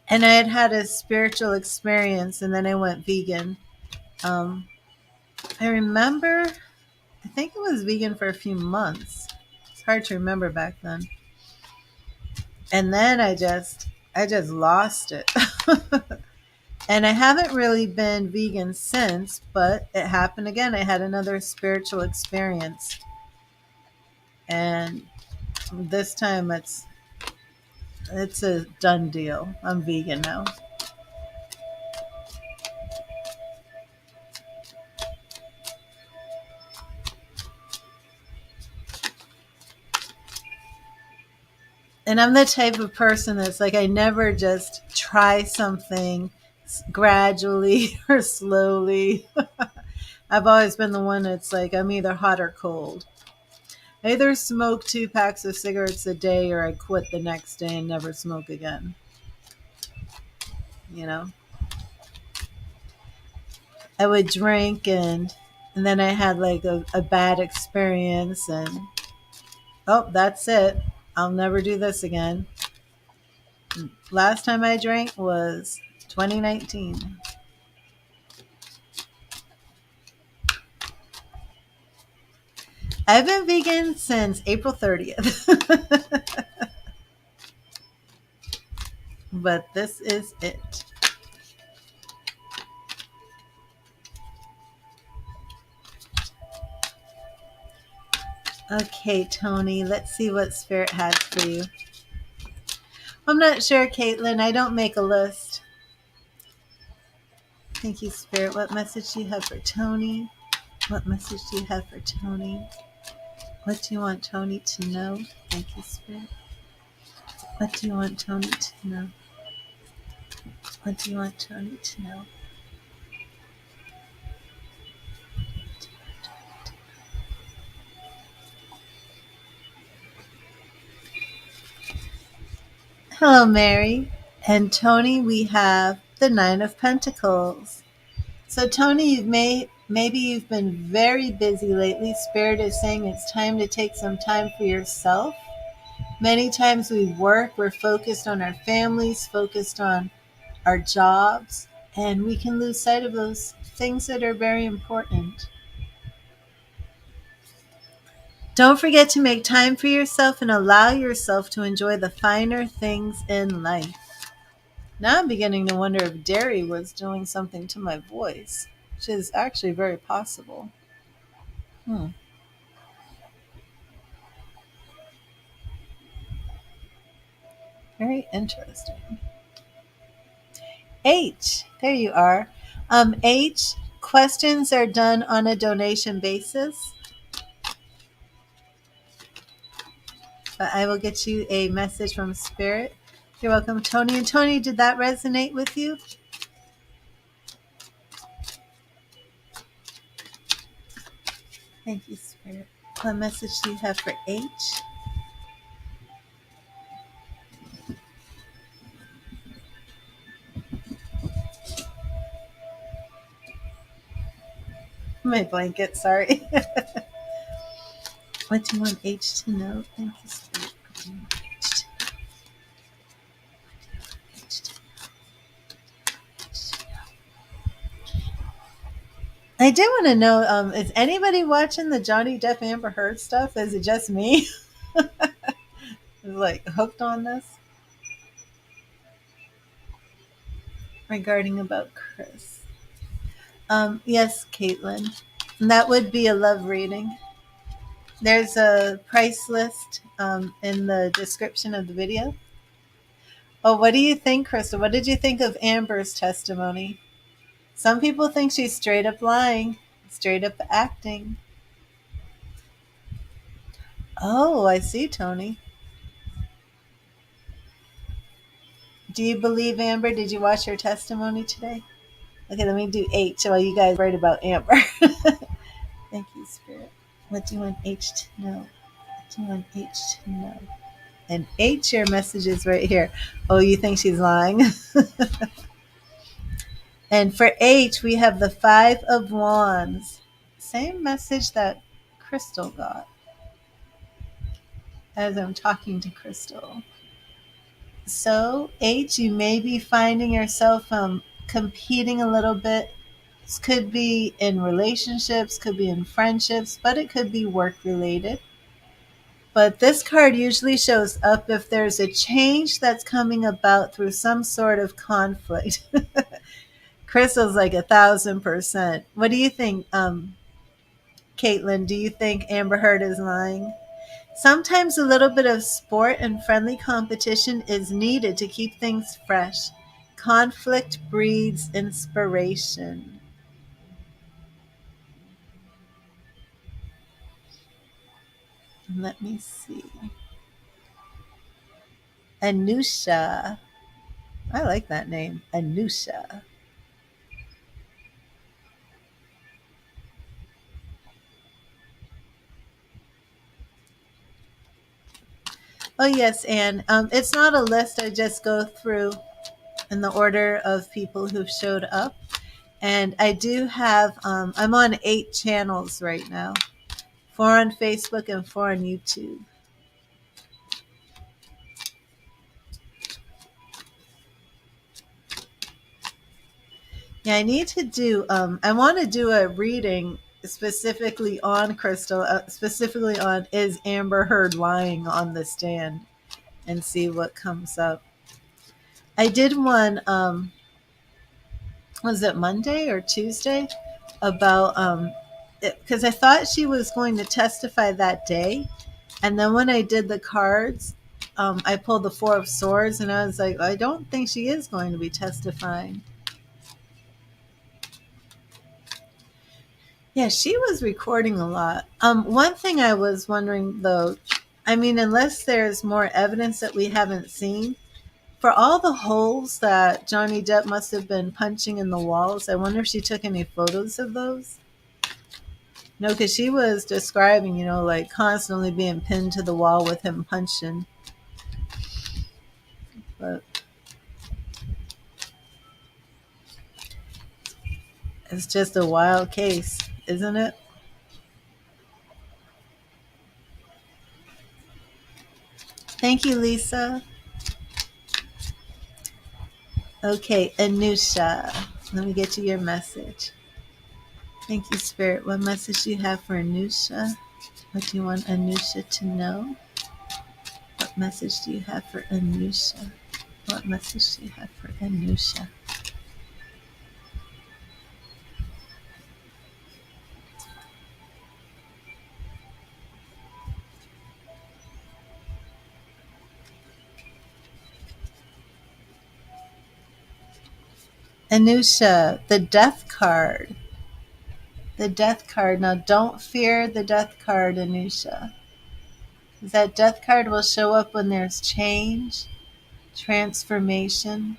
and I had had a spiritual experience, and then I went vegan. Um, I remember, I think it was vegan for a few months. It's hard to remember back then. And then I just lost it. And I haven't really been vegan since, but it happened again. I had another spiritual experience. And this time it's a done deal. I'm vegan now. And I'm the type of person that's like, I never just try something gradually or slowly. I've always been the one that's like, I'm either hot or cold. I either smoke 2 packs of cigarettes a day or I quit the next day and never smoke again. You know, I would drink and then I had like a bad experience and oh, that's it. I'll never do this again. Last time I drank was 2019. I've been vegan since April 30th. But this is it. Okay, Tony, let's see what Spirit has for you. I'm not sure, Caitlin. I don't make a list. Thank you, Spirit. What message do you have for Tony? What message do you have for Tony? What do you want Tony to know? Thank you, Spirit. What do you want Tony to know? What do you want Tony to know? Hello, Mary. And Tony, we have the Nine of Pentacles. So, Tony, maybe you've been very busy lately. Spirit is saying it's time to take some time for yourself. Many times we work, we're focused on our families, focused on our jobs, and we can lose sight of those things that are very important. Don't forget to make time for yourself and allow yourself to enjoy the finer things in life. Now I'm beginning to wonder if dairy was doing something to my voice, which is actually very possible. Hmm. Very interesting. H, there you are. H, questions are done on a donation basis, but I will get you a message from Spirit. You're welcome, Tony. And Tony, did that resonate with you? Thank you, Spirit. What message do you have for H? My blanket, sorry. What do you want H to know? Thank you, Spirit. What do you want H to know? H to know. I do want to know, is anybody watching the Johnny Depp Amber Heard stuff? Is it just me? Like hooked on this? Regarding about Chris. Yes, Caitlin. That would be a love reading. There's a price list in the description of the video. Oh, what do you think, Crystal? What did you think of Amber's testimony? Some people think she's straight up lying, straight up acting. Oh, I see, Tony. Do you believe Amber? Did you watch her testimony today? Okay, let me do H while you guys write about Amber. Thank you, Spirit. What do you want H to know? What do you want H to know? And H, your message is right here. Oh, you think she's lying? And for H, we have the Five of Wands. Same message that Crystal got as I'm talking to Crystal. So, H, you may be finding yourself competing a little bit. This could be in relationships, could be in friendships, but it could be work related. But this card usually shows up if there's a change that's coming about through some sort of conflict. Crystal's like 1,000%. What do you think, Caitlin? Do you think Amber Heard is lying? Sometimes a little bit of sport and friendly competition is needed to keep things fresh. Conflict breeds inspiration. Let me see. Anusha. I like that name. Anusha. Oh, yes, Anne. It's not a list. I just go through in the order of people who've showed up. And I do have, I'm on 8 channels right now, 4 on Facebook and 4 on YouTube. Yeah, I need to do, I want to do a reading specifically on Crystal, specifically on is Amber Heard lying on the stand, and see what comes up. I did one, was it Monday or Tuesday? About, because I thought she was going to testify that day. And then when I did the cards, I pulled the Four of Swords, and I was like, I don't think she is going to be testifying. Yeah, she was recording a lot. One thing I was wondering, though, I mean, unless there's more evidence that we haven't seen, for all the holes that Johnny Depp must have been punching in the walls, I wonder if she took any photos of those. No, because she was describing, like constantly being pinned to the wall with him punching. But it's just a wild case, isn't it? Thank you, Lisa. Okay, Anusha. Let me get you your message. Thank you, Spirit. What message do you have for Anusha? What do you want Anusha to know? What message do you have for Anusha? What message do you have for Anusha? Anusha, the Death card. The Death card. Now, don't fear the Death card, Anusha. That Death card will show up when there's change. transformation.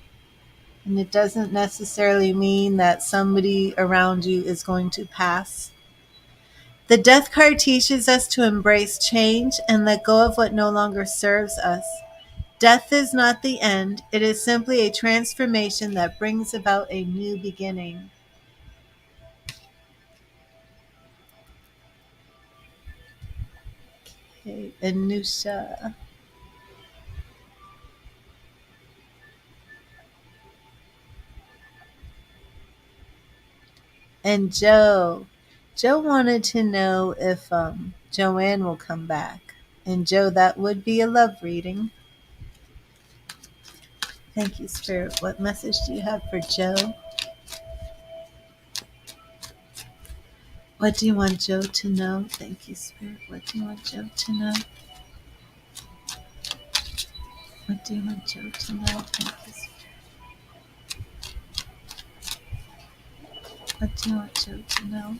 And it doesn't necessarily mean that somebody around you is going to pass. The death card teaches us to embrace change and let go of what no longer serves us. Death is not the end, it is simply a transformation that brings about a new beginning. Okay, Anusha. And Joe. Joe wanted to know if Joanne will come back. And Joe, that would be a love reading. Thank you, Spirit. What message do you have for Joe? What do you want Joe to know? Thank you, Spirit. What do you want Joe to know? What do you want Joe to know? Thank you, Spirit. What do you want Joe to know?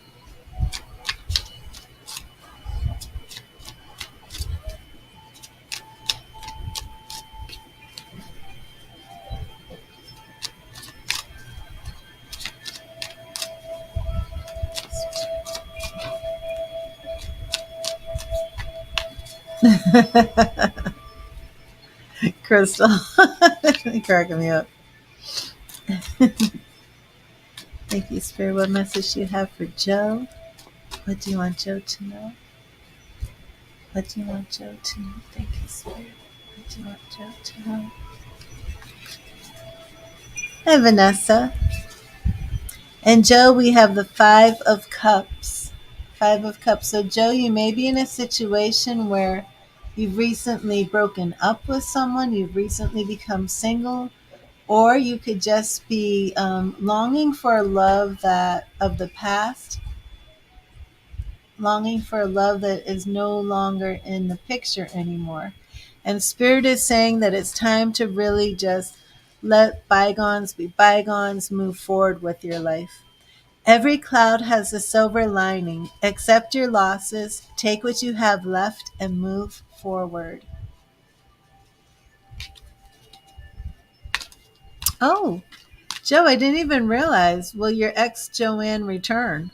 Crystal. You're cracking me up. Thank you, Spirit. What message do you have for Joe? What do you want Joe to know? What do you want Joe to know? Thank you, Spirit. What do you want Joe to know? Hi, Vanessa. And Joe, we have the Five of Cups. Five of Cups. So, Joe, you may be in a situation where you've recently broken up with someone, you've recently become single, or you could just be longing for a love that of the past, longing for a love that is no longer in the picture anymore. And Spirit is saying that it's time to really just let bygones be bygones, move forward with your life. Every cloud has a silver lining. Accept your losses, take what you have left, and move forward. Oh, Joe, I didn't even realize. Will your ex Joanne return?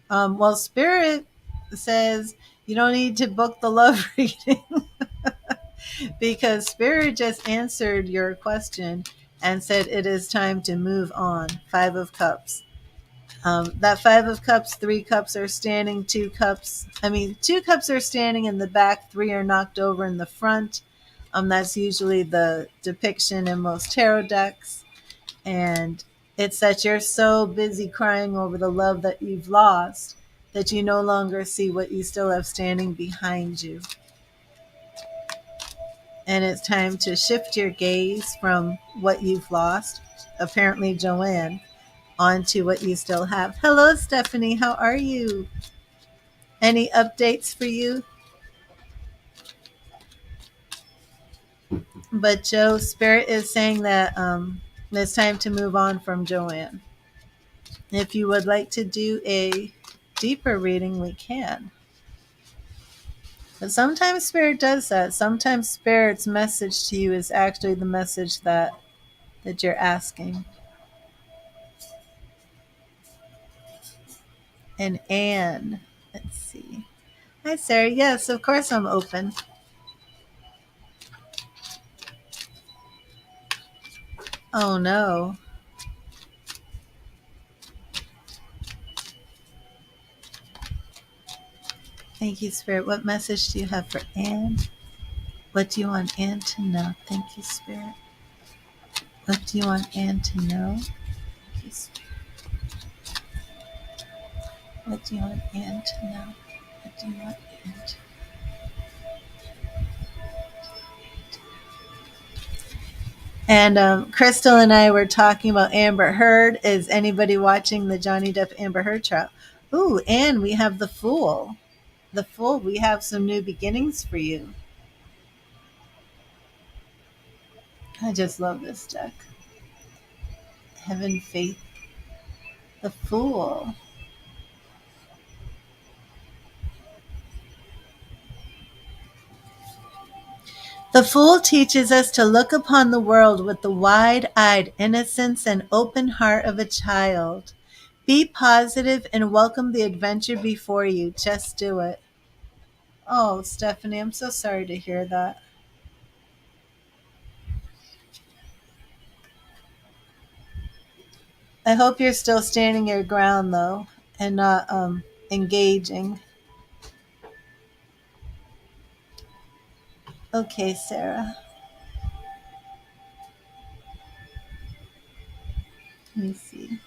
Well, Spirit says you don't need to book the love reading because Spirit just answered your question and said it is time to move on. Five of Cups. That Five of Cups, 3 cups are standing, 2 cups. 2 cups are standing in the back, 3 are knocked over in the front. That's usually the depiction in most tarot decks. And it's that you're so busy crying over the love that you've lost that you no longer see what you still have standing behind you. And it's time to shift your gaze from what you've lost, apparently Joanne, onto what you still have. Hello, Stephanie. How are you? Any updates for you? But Joe, Spirit is saying that it's time to move on from Joanne. If you would like to do a deeper reading, we can. But sometimes Spirit does that. Sometimes Spirit's message to you is actually the message that you're asking. And Anne, let's see. Hi, Sarah. Yes, of course I'm open. Oh, no. Thank you, Spirit. What message do you have for Anne? What do you want Anne to know? Thank you, Spirit. What do you want Anne to know? Thank you, Spirit. What do you want Anne to know? What do you want Anne to know? And Crystal and I were talking about Amber Heard. Is anybody watching the Johnny Depp Amber Heard trial? Ooh, and we have the Fool. The Fool, we have some new beginnings for you. I just love this deck. Heaven, Faith, the Fool. The fool teaches us to look upon the world with the wide-eyed innocence and open heart of a child. Be positive and welcome the adventure before you. Just do it. Oh, Stephanie, I'm so sorry to hear that. I hope you're still standing your ground, though, and not engaging. Okay, Sarah. Let me see.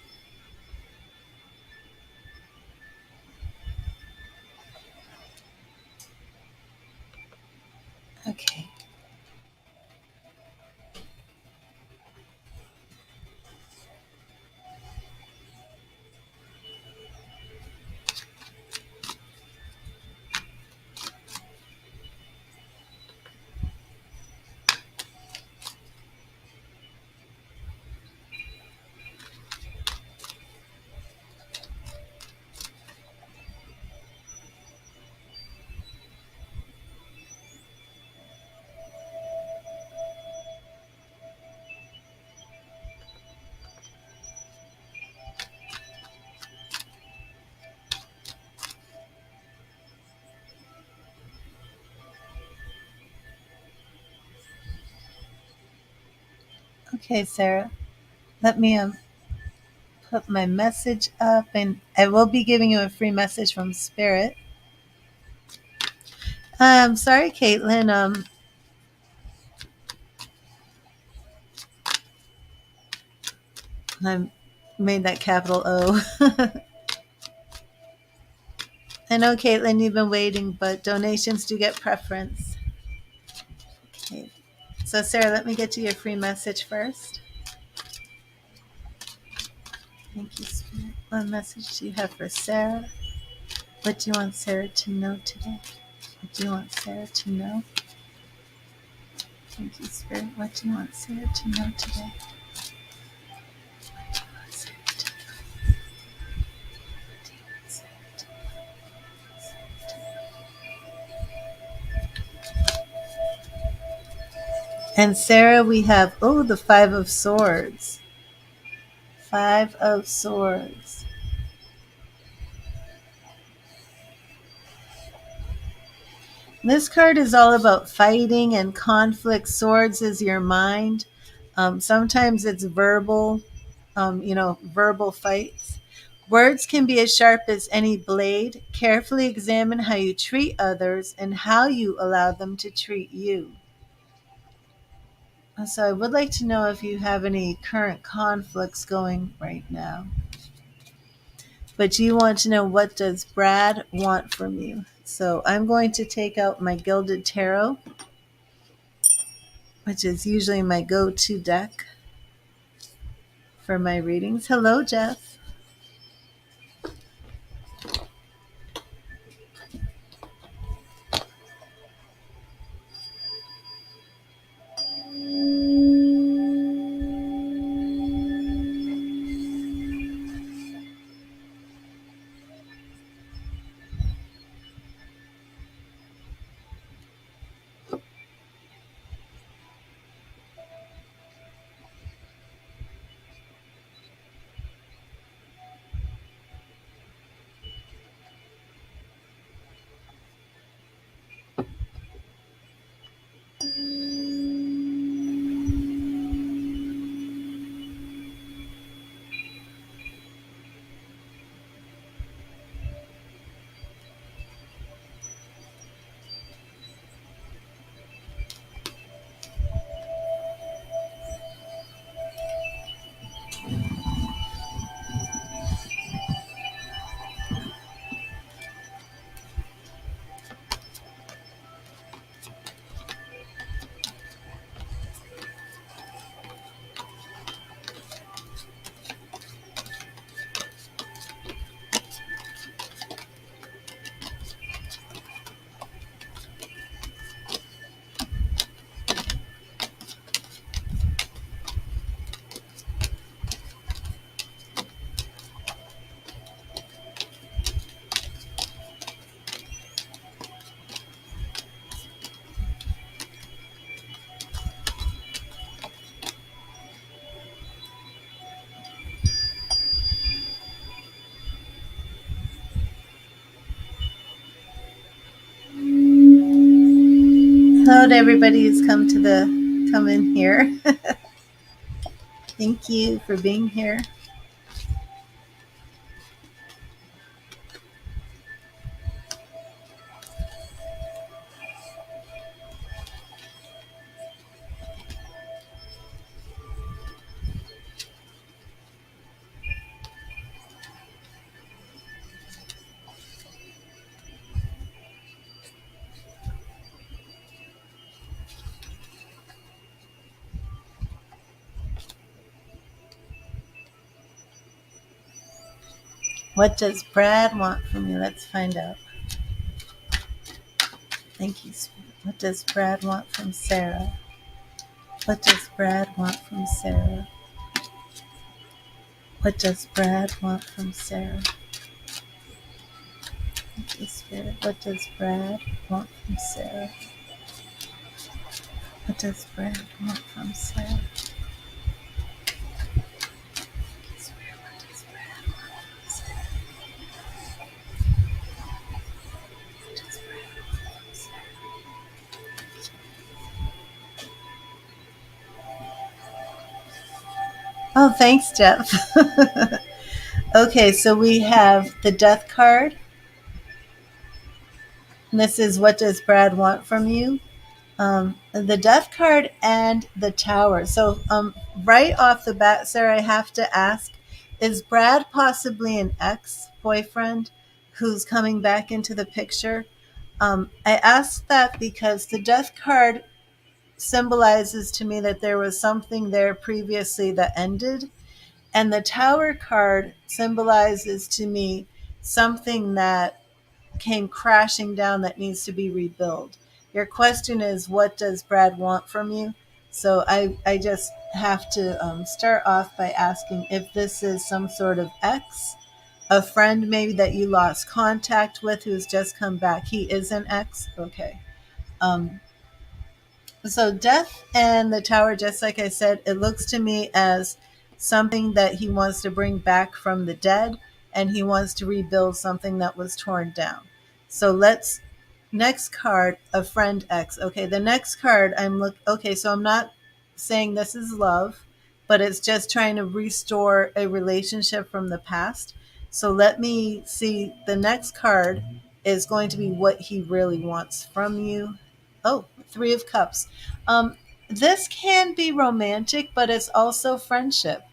Okay. Okay, Sarah. Let me put my message up, and I will be giving you a free message from Spirit. Sorry, Caitlin. I made that capital O. I know, Caitlin, you've been waiting, but donations do get preference. Okay. So, Sarah, let me get you your free message first. Thank you, Spirit. What message do you have for Sarah? What do you want Sarah to know today? What do you want Sarah to know? Thank you, Spirit. What do you want Sarah to know today? What do you want Sarah to know? What do you want Sarah to know? And Sarah, we have, the Five of Swords. Five of Swords. This card is all about fighting and conflict. Swords is your mind. Sometimes it's verbal, verbal fights. Words can be as sharp as any blade. Carefully examine how you treat others and how you allow them to treat you. So I would like to know if you have any current conflicts going right now. But you want to know, what does Brad want from you? So I'm going to take out my Gilded Tarot, which is usually my go-to deck for my readings. Hello, Jeff. out everybody who's come in here. Thank you for being here. What does Brad want from you? Let's find out. Thank you, Spirit. What does Brad want from Sarah? What does Brad want from Sarah? What does Brad want from Sarah? Thank you, Spirit. What does Brad want from Sarah? What does Brad want from Sarah? Spirit, what does Brad want from Sarah? What does Brad want from Sarah? Oh, thanks, Jeff. Okay, so we have the death card. And this is what does Brad want from you? The death card and the tower. So, right off the bat, Sarah, I have to ask, is Brad possibly an ex boyfriend who's coming back into the picture? I ask that because the death card symbolizes to me that there was something there previously that ended, and the tower card symbolizes to me something that came crashing down that needs to be rebuilt. Your question is, what does Brad want from you? So I just have to start off by asking if this is some sort of ex, a friend maybe that you lost contact with who's just come back. He is an ex? Okay. Um, so death and the tower, just like I said, it looks to me as something that he wants to bring back from the dead, and he wants to rebuild something that was torn down. So let's next card, a friend X. Okay, the next card okay, so I'm not saying this is love, but it's just trying to restore a relationship from the past. So let me see, the next card is going to be what he really wants from you. Oh, Three of Cups. This can be romantic, but it's also friendship.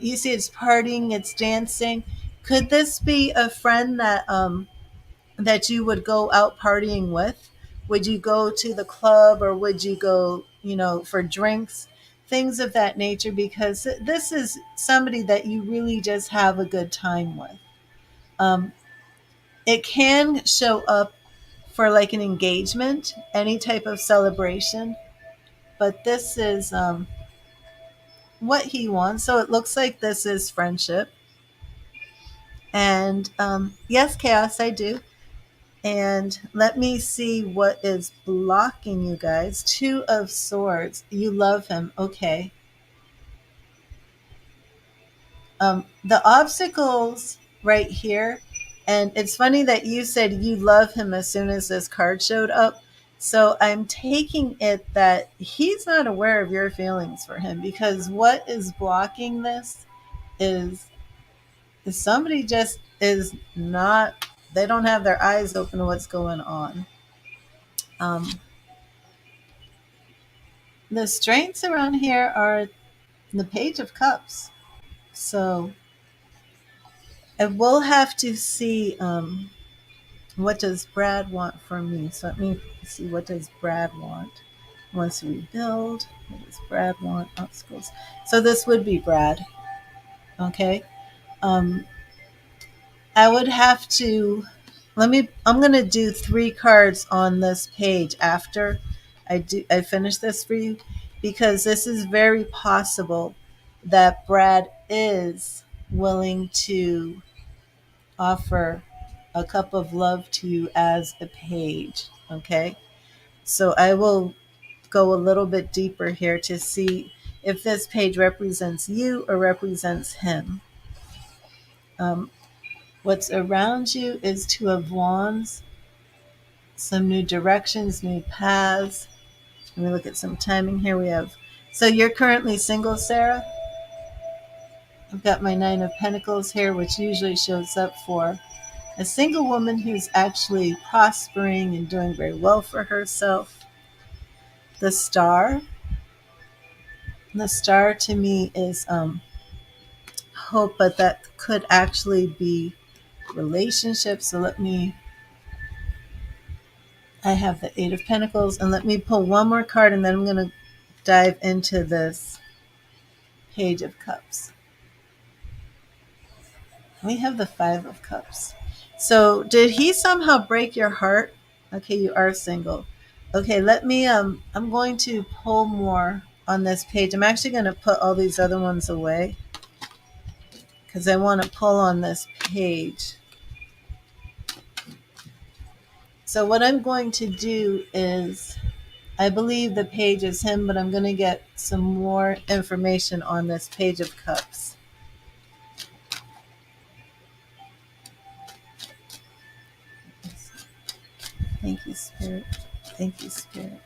You see, it's partying, it's dancing. Could this be a friend that you would go out partying with? Would you go to the club, or would you go, for drinks, things of that nature? Because this is somebody that you really just have a good time with. Um, it can show up for like an engagement, any type of celebration, but this is what he wants. So it looks like this is friendship. And yes, Chaos, I do. And let me see what is blocking you guys. Two of Swords. You love him. Okay. The obstacles right here. And it's funny that you said you love him as soon as this card showed up. So I'm taking it that he's not aware of your feelings for him, because what is blocking this is somebody just is not, they don't have their eyes open to what's going on. Um, the strengths around here are the Page of Cups. So I will have to see, what does Brad want from me. So let me see, what does Brad want? He wants to rebuild. What does Brad want? Obstacles. So this would be Brad. Okay. Um, I would have to, I'm going to do three cards on this page after I finish this for you, because this is very possible that Brad is willing to offer a cup of love to you as a page. Okay. So I will go a little bit deeper here to see if this page represents you or represents him. Um, what's around you is Two of Wands, some new directions, new paths. Let me look at some timing here. We have, so you're currently single, Sarah? I've got my Nine of Pentacles here, which usually shows up for a single woman who's actually prospering and doing very well for herself. The Star. The Star to me is hope, but that could actually be relationships. So I have the Eight of Pentacles, and let me pull one more card, and then I'm going to dive into this Page of Cups. We have the Five of Cups. So did he somehow break your heart? Okay, you are single. Okay, I'm going to pull more on this page. I'm actually going to put all these other ones away because I want to pull on this page. So what I'm going to do is, I believe the page is him, but I'm going to get some more information on this Page of Cups. Thank you, Spirit. Thank you, Spirit.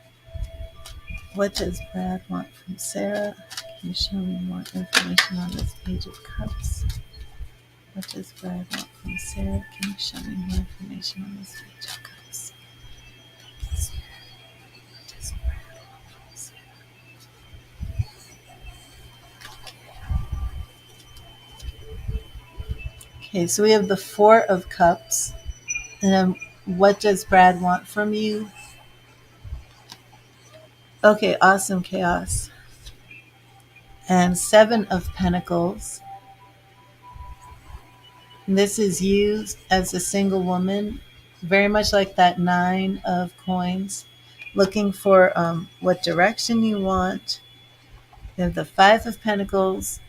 What does Brad want from Sarah? Can you show me more information on this Page of Cups? What does Brad want from Sarah? Can you show me more information on this Page of Cups? What does Brad want from Sarah? Okay, so we have the Four of Cups. And then what does Brad want from you? Okay, awesome chaos. And Seven of Pentacles. And this is you as a single woman, very much like that Nine of Coins, looking for what direction you want. You have the Five of Pentacles.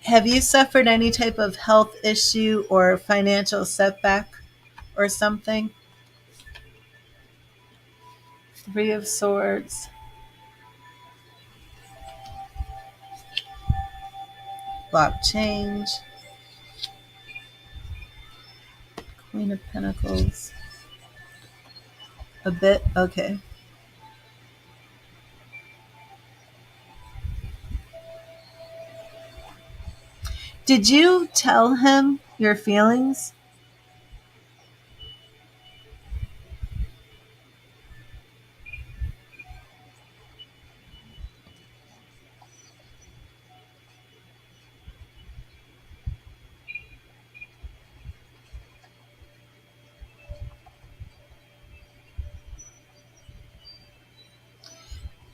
Have you suffered any type of health issue or financial setback or something? Three of Swords. Block change. Queen of Pentacles. A bit, okay. Did you tell him your feelings?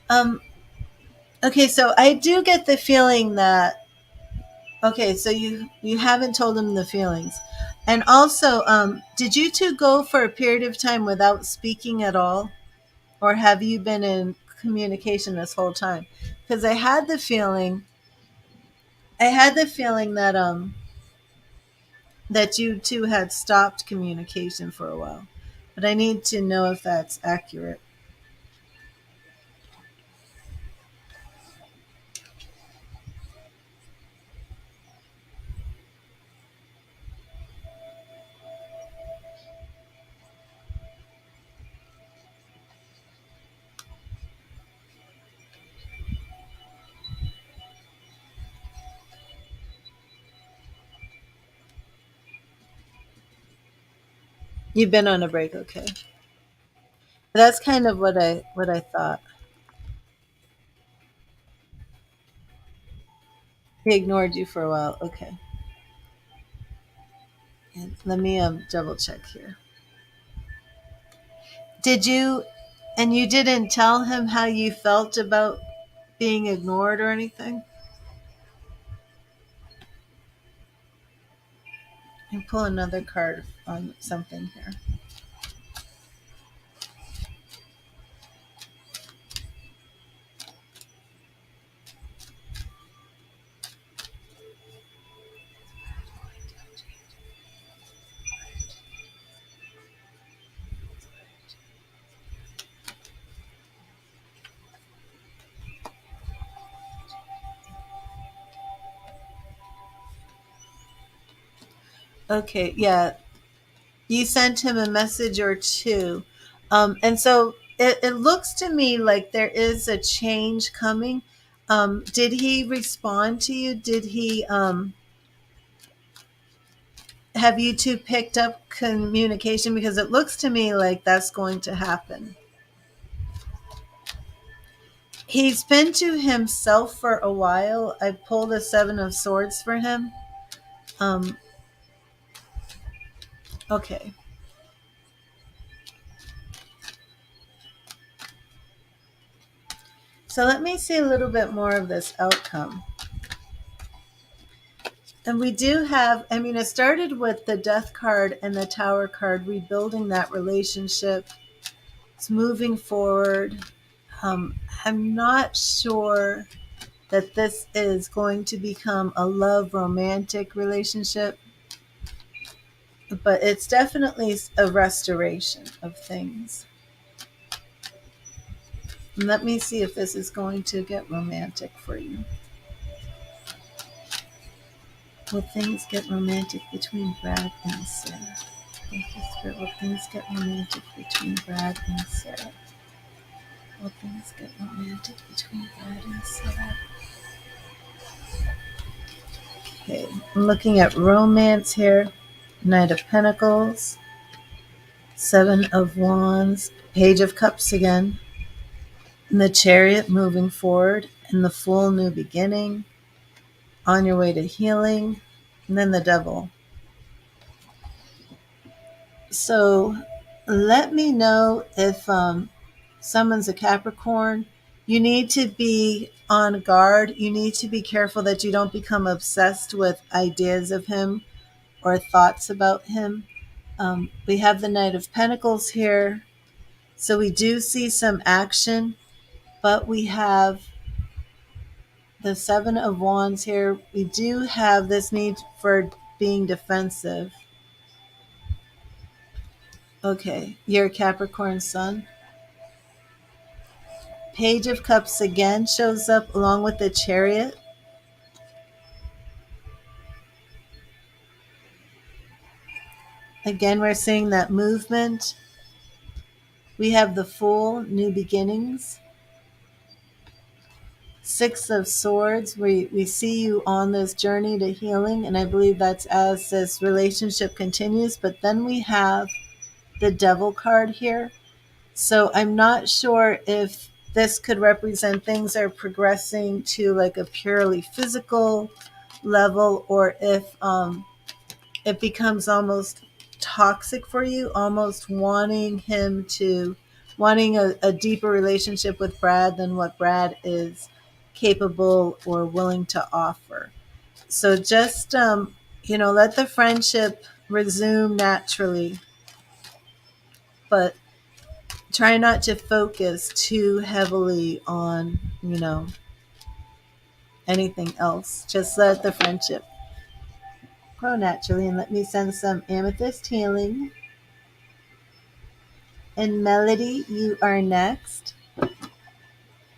Um, okay, so I do get the feeling that, okay, so you haven't told him the feelings. And also, did you two go for a period of time without speaking at all? Or have you been in communication this whole time? Because I had the feeling that you two had stopped communication for a while. But I need to know if that's accurate. You've been on a break, okay. That's kind of what I thought. He ignored you for a while, okay. And let me double check here. Did you and you didn't tell him how you felt about being ignored or anything? And pull another card on something here. Okay, yeah. You sent him a message or two. And so it looks to me like there is a change coming. Did he respond to you? Did he have you two picked up communication? Because it looks to me like that's going to happen. He's been to himself for a while. I pulled a Seven of Swords for him. Um, okay. So let me see a little bit more of this outcome. And we do have, I mean, it started with the Death card and the Tower card, rebuilding that relationship. It's moving forward. I'm not sure that this is going to become a love romantic relationship, but it's definitely a restoration of things. And let me see if this is going to get romantic for you. Will things get romantic between Brad and Sarah? Thank you, Spirit. Will things get romantic between Brad and Sarah? Will things get romantic between Brad and Sarah? Okay, I'm looking at romance here. Knight of Pentacles, Seven of Wands, Page of Cups again, and the Chariot moving forward, and the Full New Beginning, on your way to healing, and then the Devil. So let me know if someone's a Capricorn. You need to be on guard. You need to be careful that you don't become obsessed with ideas of him or thoughts about him. We have the Knight of Pentacles here. So we do see some action, but we have the Seven of Wands here. We do have this need for being defensive. Okay, you're a Capricorn sun. Page of Cups again shows up along with the Chariot. Again, we're seeing that movement. We have the Fool, New Beginnings. Six of Swords, we see you on this journey to healing, and I believe that's as this relationship continues. But then we have the Devil card here. So I'm not sure if this could represent things are progressing to like a purely physical level, or if it becomes almost toxic for you, almost wanting a deeper relationship with Brad than what Brad is capable or willing to offer. So just, let the friendship resume naturally, but try not to focus too heavily on, anything else. Just let the friendship grow naturally. And let me send some amethyst healing. And Melody, you are next.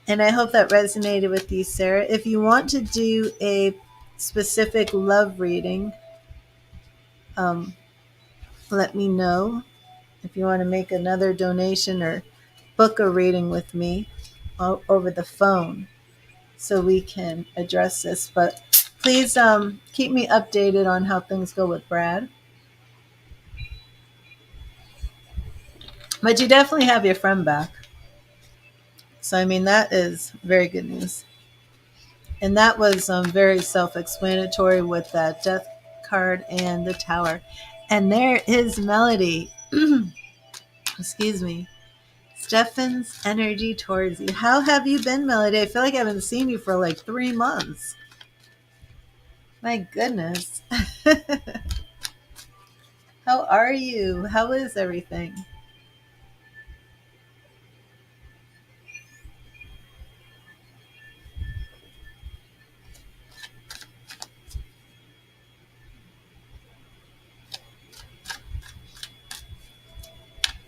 And I hope that resonated with you, Sarah. If you want to do a specific love reading, um, let me know. If you want to make another donation or book a reading with me over the phone so we can address this. But please keep me updated on how things go with Brad. But you definitely have your friend back. So, I mean, that is very good news. And that was very self-explanatory with that Death card and the Tower. And there is Melody. Excuse me. Stefan's energy towards you. How have you been, Melody? I feel like I haven't seen you for like 3 months. My goodness. How are you? How is everything?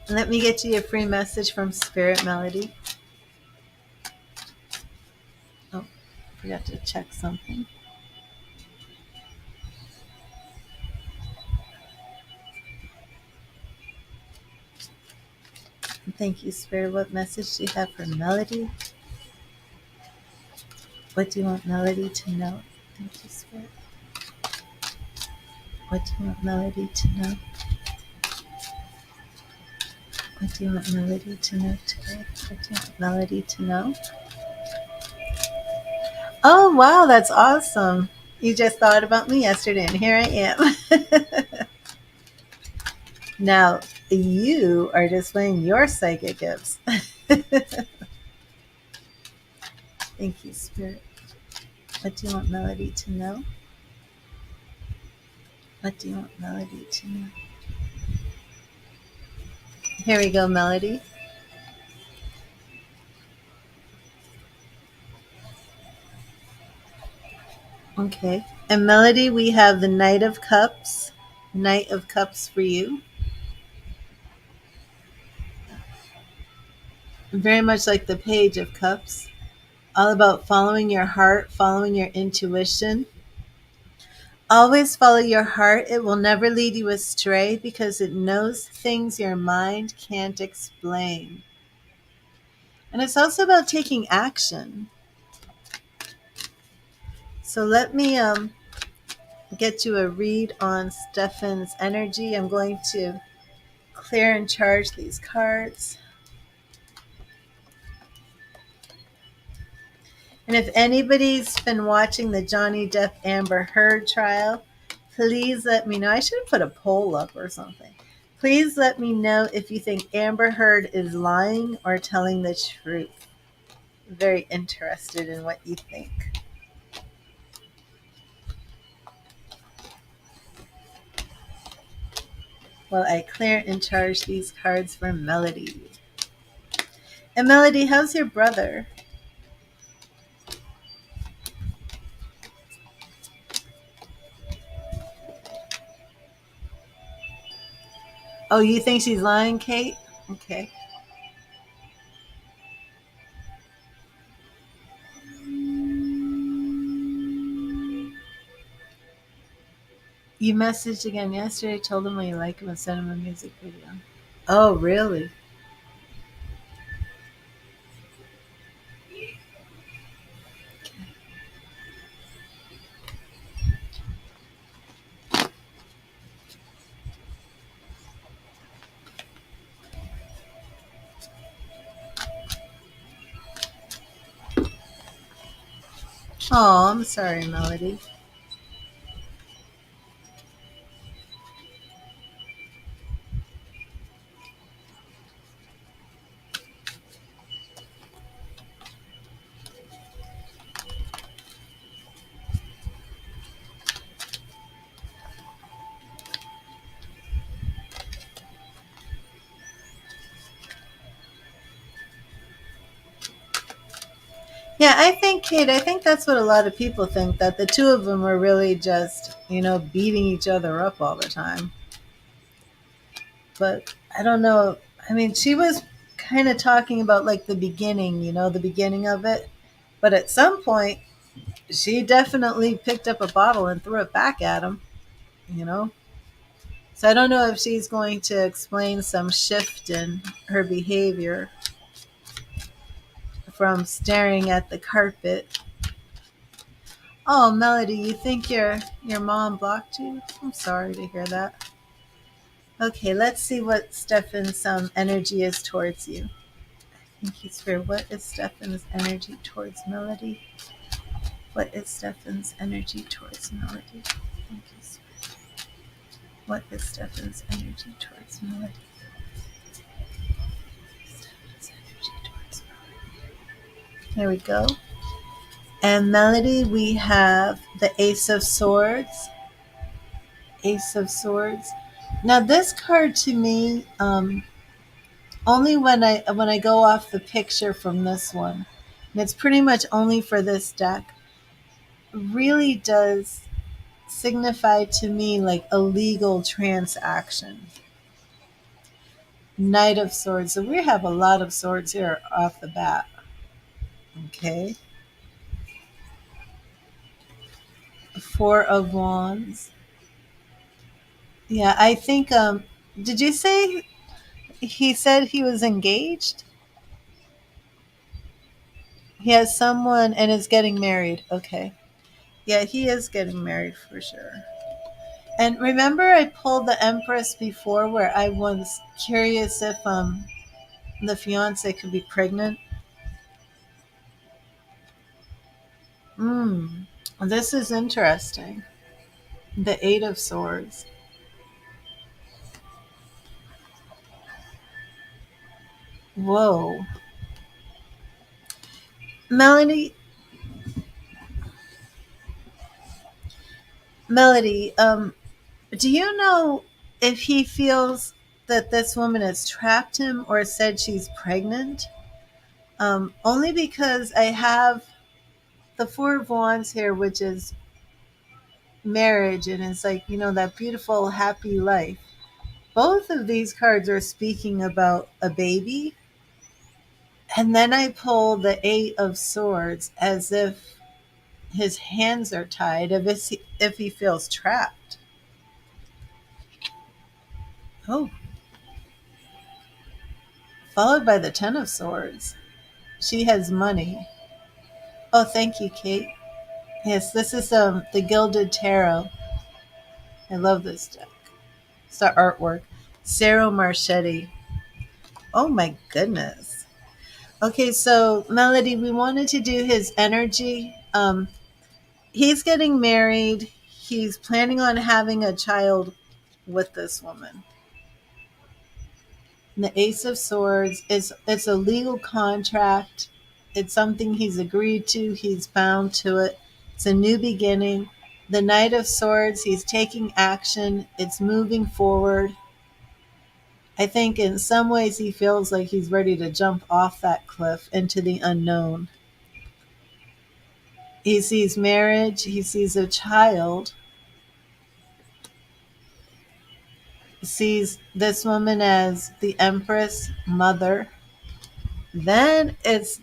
Let me get you a free message from Spirit, Melody. Oh, forgot to check something. Thank you, Spirit. What message do you have for Melody? What do you want Melody to know? Thank you, Spirit. What do you want Melody to know? What do you want Melody to know today? What do you want Melody to know? Oh, wow, that's awesome. You just thought about me yesterday, and here I am. Now, you are displaying your psychic gifts. Thank you, Spirit. What do you want Melody to know? What do you want Melody to know? Here we go, Melody. Okay. And Melody, we have the Knight of Cups. Knight of Cups for you. Very much like the Page of Cups. All about following your heart, following your intuition. Always follow your heart. It will never lead you astray because it knows things your mind can't explain. And it's also about taking action. So let me get you a read on Stefan's energy. I'm going to clear and charge these cards. And if anybody's been watching the Johnny Depp Amber Heard trial, please let me know. I should have put a poll up or something. Please let me know if you think Amber Heard is lying or telling the truth. Very interested in what you think. While I clear and charge these cards for Melody. And Melody, how's your brother? Oh, you think she's lying, Kate? Okay. You messaged again yesterday, told him what you like him and sent him a music video. Oh, really? Oh, I'm sorry, Melody. Yeah, I think, Kate, I think that's what a lot of people think, that the two of them were really just, beating each other up all the time. But I don't know. I mean, she was kind of talking about like the beginning of it. But at some point, she definitely picked up a bottle and threw it back at him, you know? So I don't know if she's going to explain some shift in her behavior from staring at the carpet. Oh, Melody, you think your mom blocked you? I'm sorry to hear that. Okay, let's see what Stefan's energy is towards you. Thank you, Spirit. What is Stefan's energy towards Melody? What is Stefan's energy towards Melody? Thank you, Spirit. What is Stefan's energy towards Melody? Stefan's energy towards Melody. Here we go. And Melody, we have the Ace of Swords. Ace of Swords. Now, this card to me, only when I go off the picture from this one, and it's pretty much only for this deck, really does signify to me like a legal transaction. Knight of Swords. So we have a lot of swords here off the bat. Okay. Four of Wands. Yeah, I think did you say he said he was engaged. He has someone and is getting married. Okay. Yeah, he is getting married for sure. And remember, I pulled the Empress before, where I was curious if the fiance could be pregnant. Hmm. This is interesting. The Eight of Swords. Whoa. Melody, Melody, do you know if he feels that this woman has trapped him or said she's pregnant? Only because I have the Four of Wands here, which is marriage, and it's like, that beautiful, happy life. Both of these cards are speaking about a baby. And then I pull the Eight of Swords as if his hands are tied, if he feels trapped. Oh, followed by the Ten of Swords. She has money. Oh, thank you, Kate. Yes, this is the Gilded Tarot. I love this deck. It's the artwork. Cero Marchetti. Oh my goodness. Okay, so Melody, we wanted to do his energy. He's getting married. He's planning on having a child with this woman. And the Ace of Swords is it's a legal contract. It's something he's agreed to. He's bound to it. It's a new beginning. The Knight of Swords, he's taking action. It's moving forward. I think in some ways he feels like he's ready to jump off that cliff into the unknown. He sees marriage, he sees a child, sees this woman as the Empress mother. Then it's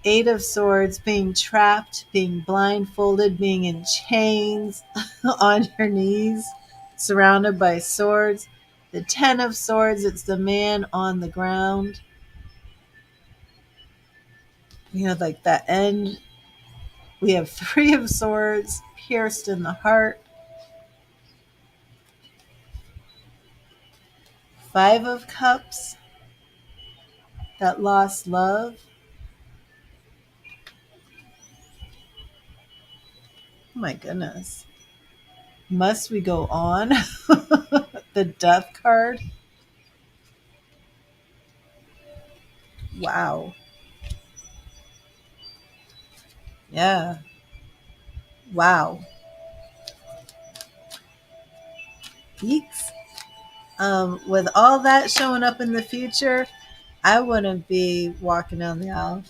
Eight of Swords, being trapped, being blindfolded, being in chains, on your knees, surrounded by swords. The Ten of Swords, it's the man on the ground. Like that end. We have Three of Swords, pierced in the heart. Five of Cups, that lost love. Oh my goodness. Must we go on? The Death card. Wow. Yeah. Wow. Geeks. With all that showing up in the future, I wouldn't be walking down the aisle.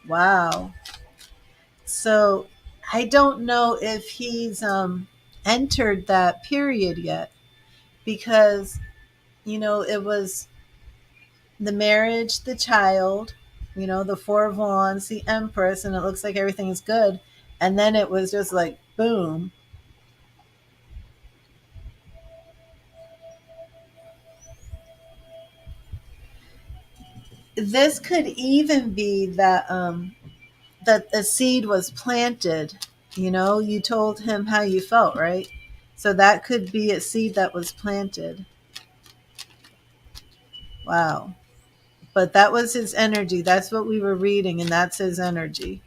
Wow. So I don't know if he's entered that period yet, because it was the marriage, the child, the Four of Wands, the Empress, and it looks like everything is good. And then it was just like boom. This could even be that a seed was planted. You told him how you felt, right? So that could be a seed that was planted. Wow. But that was his energy. That's what we were reading, and that's his energy.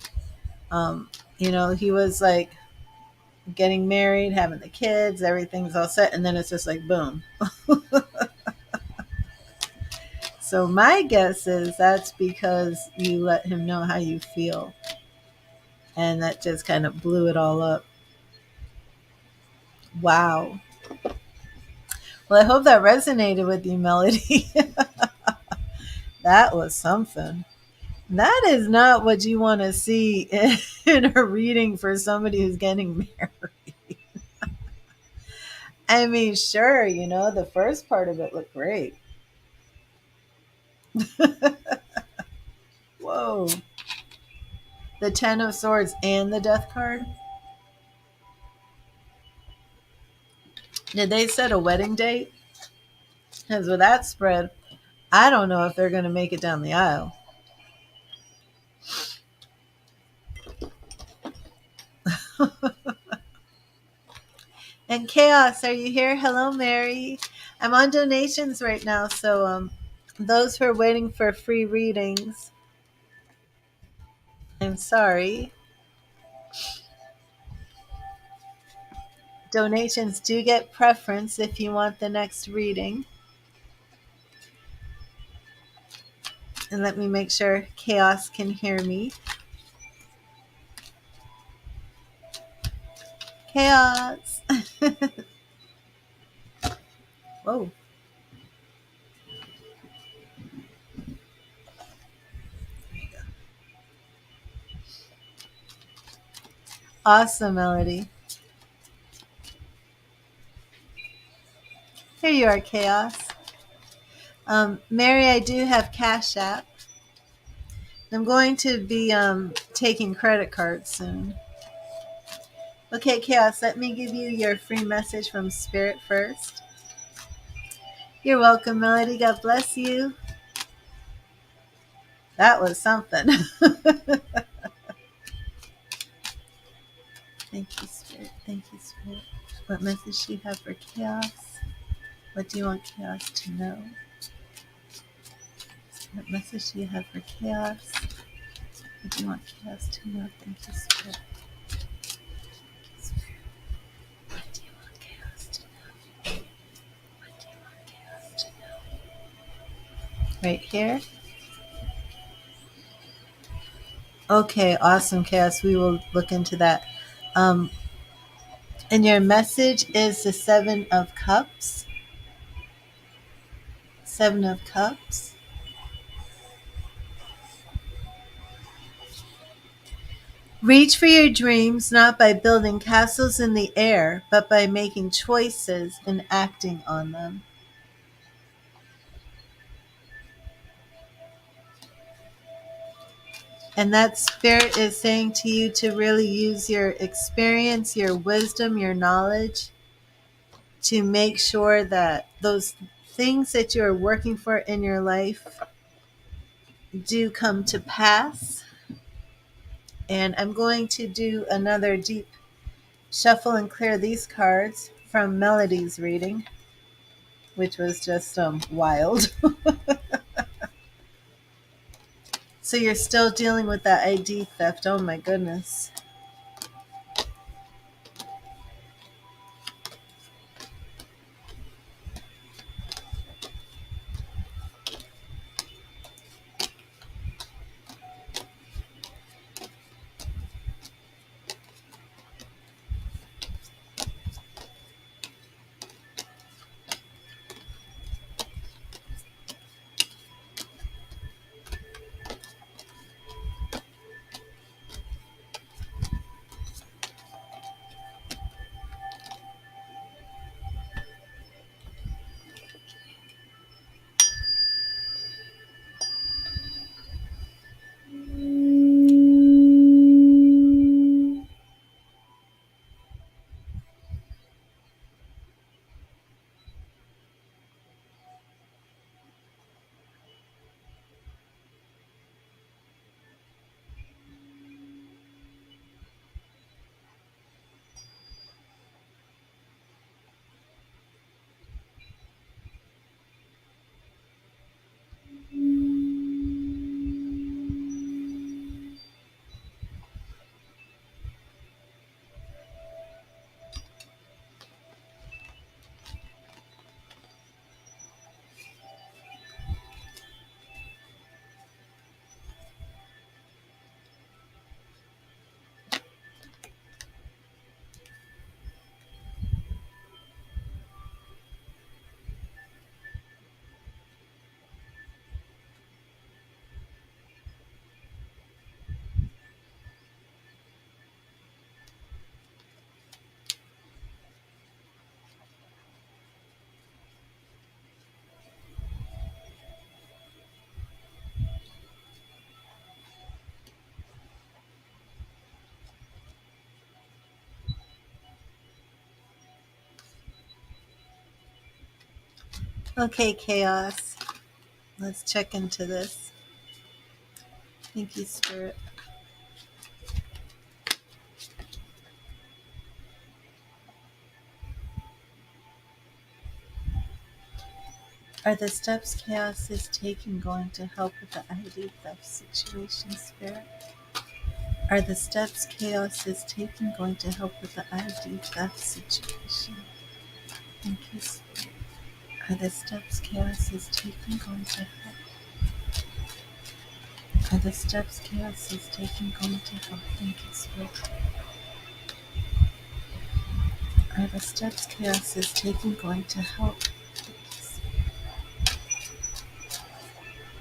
Um, he was like getting married, having the kids, everything's all set, and then it's just like boom. So my guess is that's because you let him know how you feel, and that just kind of blew it all up. Wow. Well, I hope that resonated with you, Melody. That was something. That is not what you want to see in a reading for somebody who's getting married. I mean, sure, the first part of it looked great. Whoa. The Ten of Swords and the Death card? Did they set a wedding date? Because with that spread, I don't know if they're going to make it down the aisle. And Chaos, are you here? Hello, Mary. I'm on donations right now, so those who are waiting for free readings, I'm sorry. Donations do get preference if you want the next reading. And let me make sure Chaos can hear me. Chaos. Whoa. Awesome, Melody. Here you are, Chaos. Mary, I do have Cash App. I'm going to be taking credit cards soon. Okay, Chaos, let me give you your free message from Spirit first. You're welcome, Melody. God bless you. That was something. Thank you, Spirit. Thank you, Spirit. What message do you have for Chaos? What do you want Chaos to know? What message do you have for Chaos? What do you want Chaos to know? Thank you, Spirit. Thank you, Spirit. What do you want Chaos to know? What do you want Chaos to know? Right here? Okay, awesome, Chaos. We will look into that. Um, and your message is the Seven of Cups. Seven of Cups. Reach for your dreams not by building castles in the air, but by making choices and acting on them. And that spirit is saying to you to really use your experience, your wisdom, your knowledge to make sure that those things that you're working for in your life do come to pass. And I'm going to do another deep shuffle and clear these cards from Melody's reading, which was just wild. So you're still dealing with that ID theft. Oh my goodness. Okay, chaos. Let's check into this. Thank you, Spirit. Are the steps chaos is taking going to help with the ID theft situation, Spirit? Are the steps chaos is taking going to help with the ID theft situation? Thank you, Spirit. Are the steps chaos is taking going to help? Are the steps chaos is taking going to help? Thank you, Spirit. Are the steps chaos is taking going to help? Thank you, Spirit.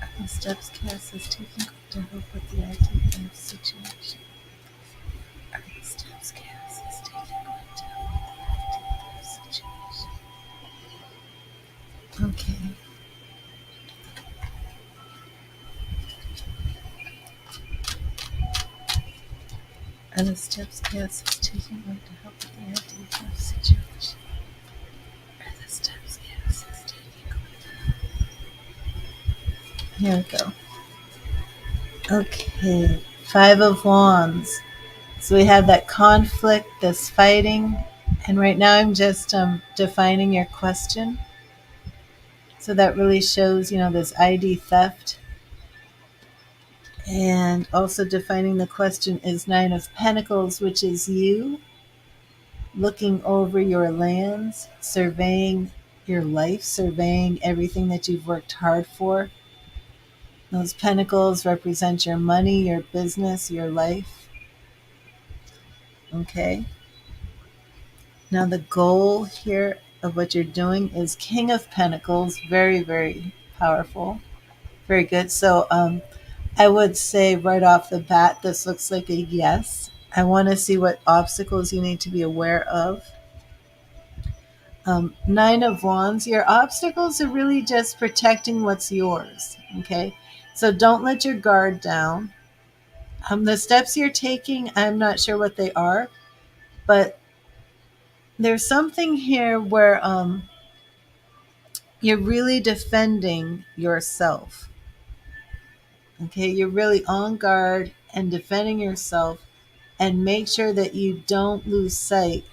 Are the steps chaos is taking going to help with the ID theft situation? Are the steps chaos is taking going to help with the ID theft situation? Okay. Are the steps chaos is taking going to help with the ID theft situation? Are the steps chaos is taking going to... Here we go. Okay, Five of Wands. So we have that conflict, this fighting, and right now I'm just defining your question. So that really shows, this ID theft. And also defining the question is Nine of Pentacles, which is you looking over your lands, surveying your life, surveying everything that you've worked hard for. Those pentacles represent your money, your business, your life. Okay. Now the goal here of what you're doing is King of Pentacles. Very, very powerful. Very good. So I would say right off the bat, this looks like a yes. I want to see what obstacles you need to be aware of. Nine of Wands, your obstacles are really just protecting what's yours. Okay. So don't let your guard down. The steps you're taking, I'm not sure what they are, but there's something here where you're really defending yourself. Okay, you're really on guard and defending yourself, and make sure that you don't lose sight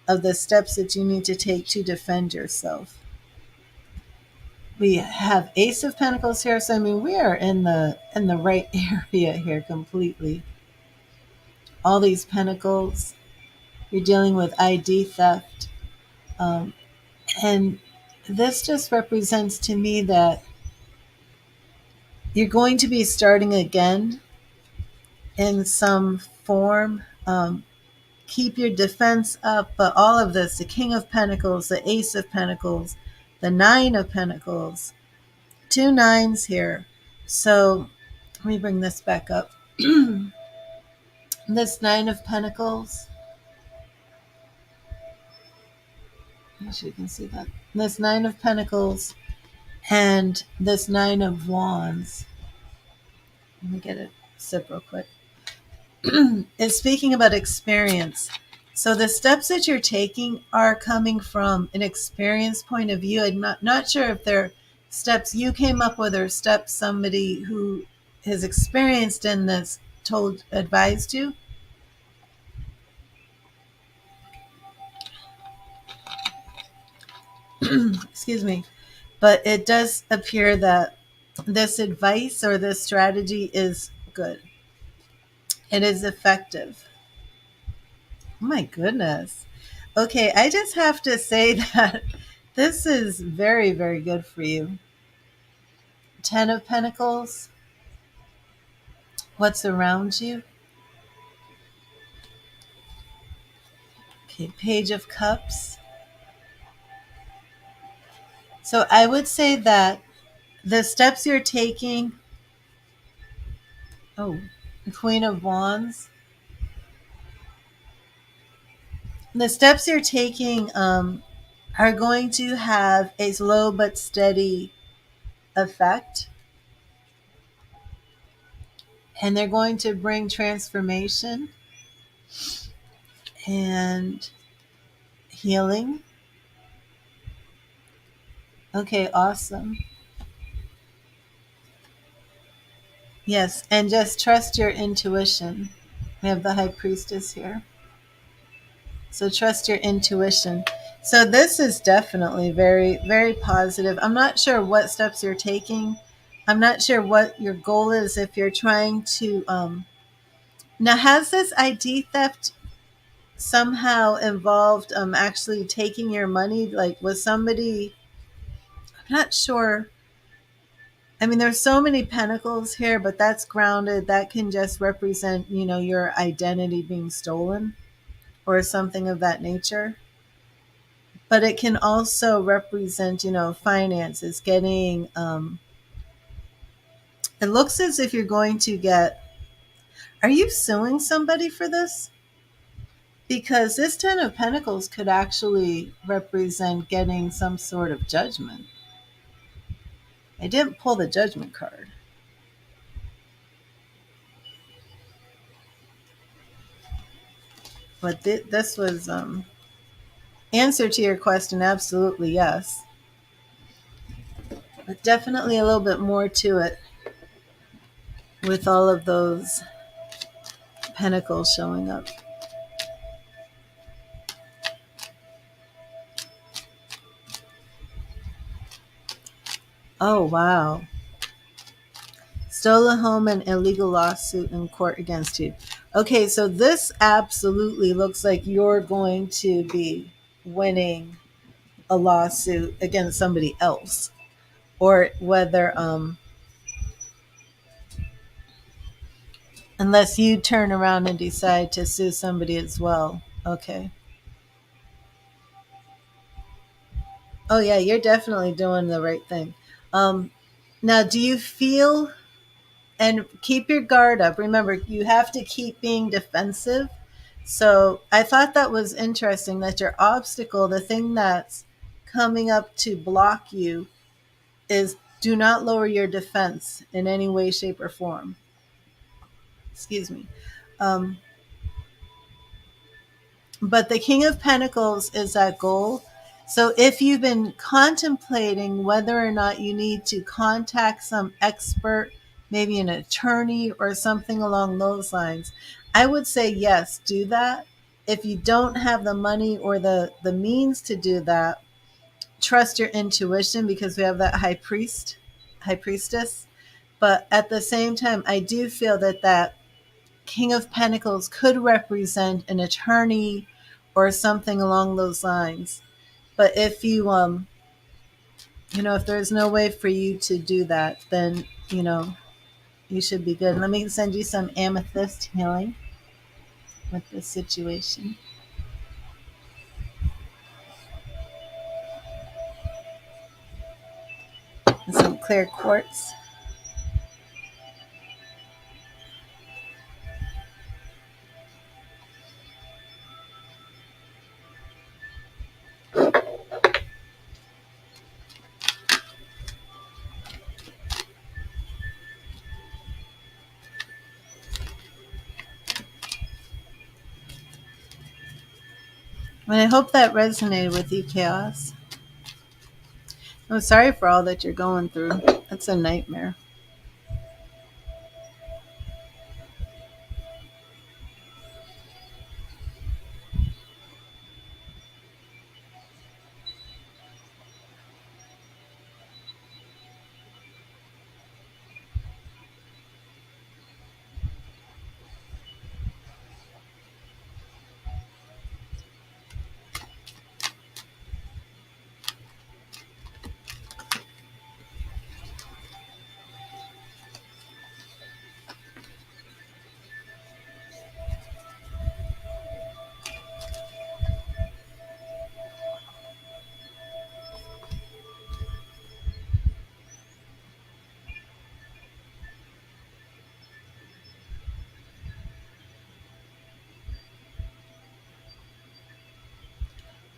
of the steps that you need to take to defend yourself. We have Ace of Pentacles here, so I mean we are in the right area here completely. All these pentacles, you're dealing with ID theft, and this just represents to me that you're going to be starting again in some form. Keep your defense up, but all of this, the King of Pentacles, the Ace of Pentacles, the Nine of Pentacles, two nines here. So let me bring this back up. This Nine of Pentacles, as you can see that. This Nine of Pentacles and this Nine of Wands. Let me get a sip real quick. Is speaking about experience. So the steps that you're taking are coming from an experience point of view. I'm not sure if they're steps you came up with or steps somebody who has experienced in this advised you. Excuse me. But it does appear that this advice or this strategy is good. It is effective. Oh my goodness. Okay, I just have to say that this is very, very good for you. Ten of Pentacles. What's around you? Okay, Page of Cups. So I would say that the steps you're taking. Oh, Queen of Wands. The steps you're taking are going to have a slow but steady effect. And they're going to bring transformation and healing. Okay, awesome. Yes, and just trust your intuition. We have the high priestess here. So trust your intuition. So this is definitely very, very positive. I'm not sure what steps you're taking. I'm not sure what your goal is if you're trying to. Now, has this ID theft somehow involved actually taking your money? Like, was somebody. I'm not sure. I mean, there's so many pentacles here, but that's grounded. That can just represent, your identity being stolen or something of that nature. But it can also represent, finances, getting, it looks as if you're going to get, are you suing somebody for this? Because this Ten of Pentacles could actually represent getting some sort of judgment. I didn't pull the judgment card. But this was answer to your question, absolutely yes. But definitely a little bit more to it with all of those pentacles showing up. Oh, wow. Stole a home and illegal lawsuit in court against you. Okay, so this absolutely looks like you're going to be winning a lawsuit against somebody else. Or whether, unless you turn around and decide to sue somebody as well. Okay. Oh, yeah, you're definitely doing the right thing. Um, Now, do you feel, and keep your guard up. Remember, you have to keep being defensive. So I thought that was interesting that your obstacle, the thing that's coming up to block you, is do not lower your defense in any way, shape, or form. Excuse me. Um, but the King of Pentacles is that goal. So if you've been contemplating whether or not you need to contact some expert, maybe an attorney or something along those lines, I would say yes, do that. If you don't have the money or the means to do that, trust your intuition because we have that high priestess. But at the same time, I do feel that King of Pentacles could represent an attorney or something along those lines. But if you if there's no way for you to do that, then you should be good. Let me send you some amethyst healing with this situation and some clear quartz. And I hope that resonated with you, Chaos. I'm sorry for all that you're going through. That's a nightmare.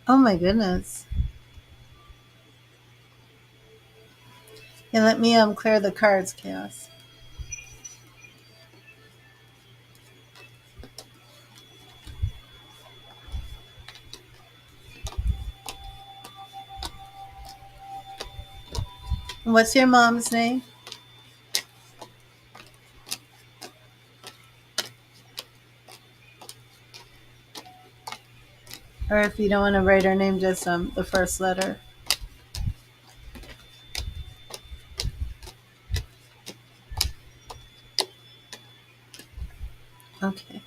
Oh my goodness. And let me clear the cards, Chaos. What's your mom's name? Or if you don't want to write her name, just the first letter. Okay.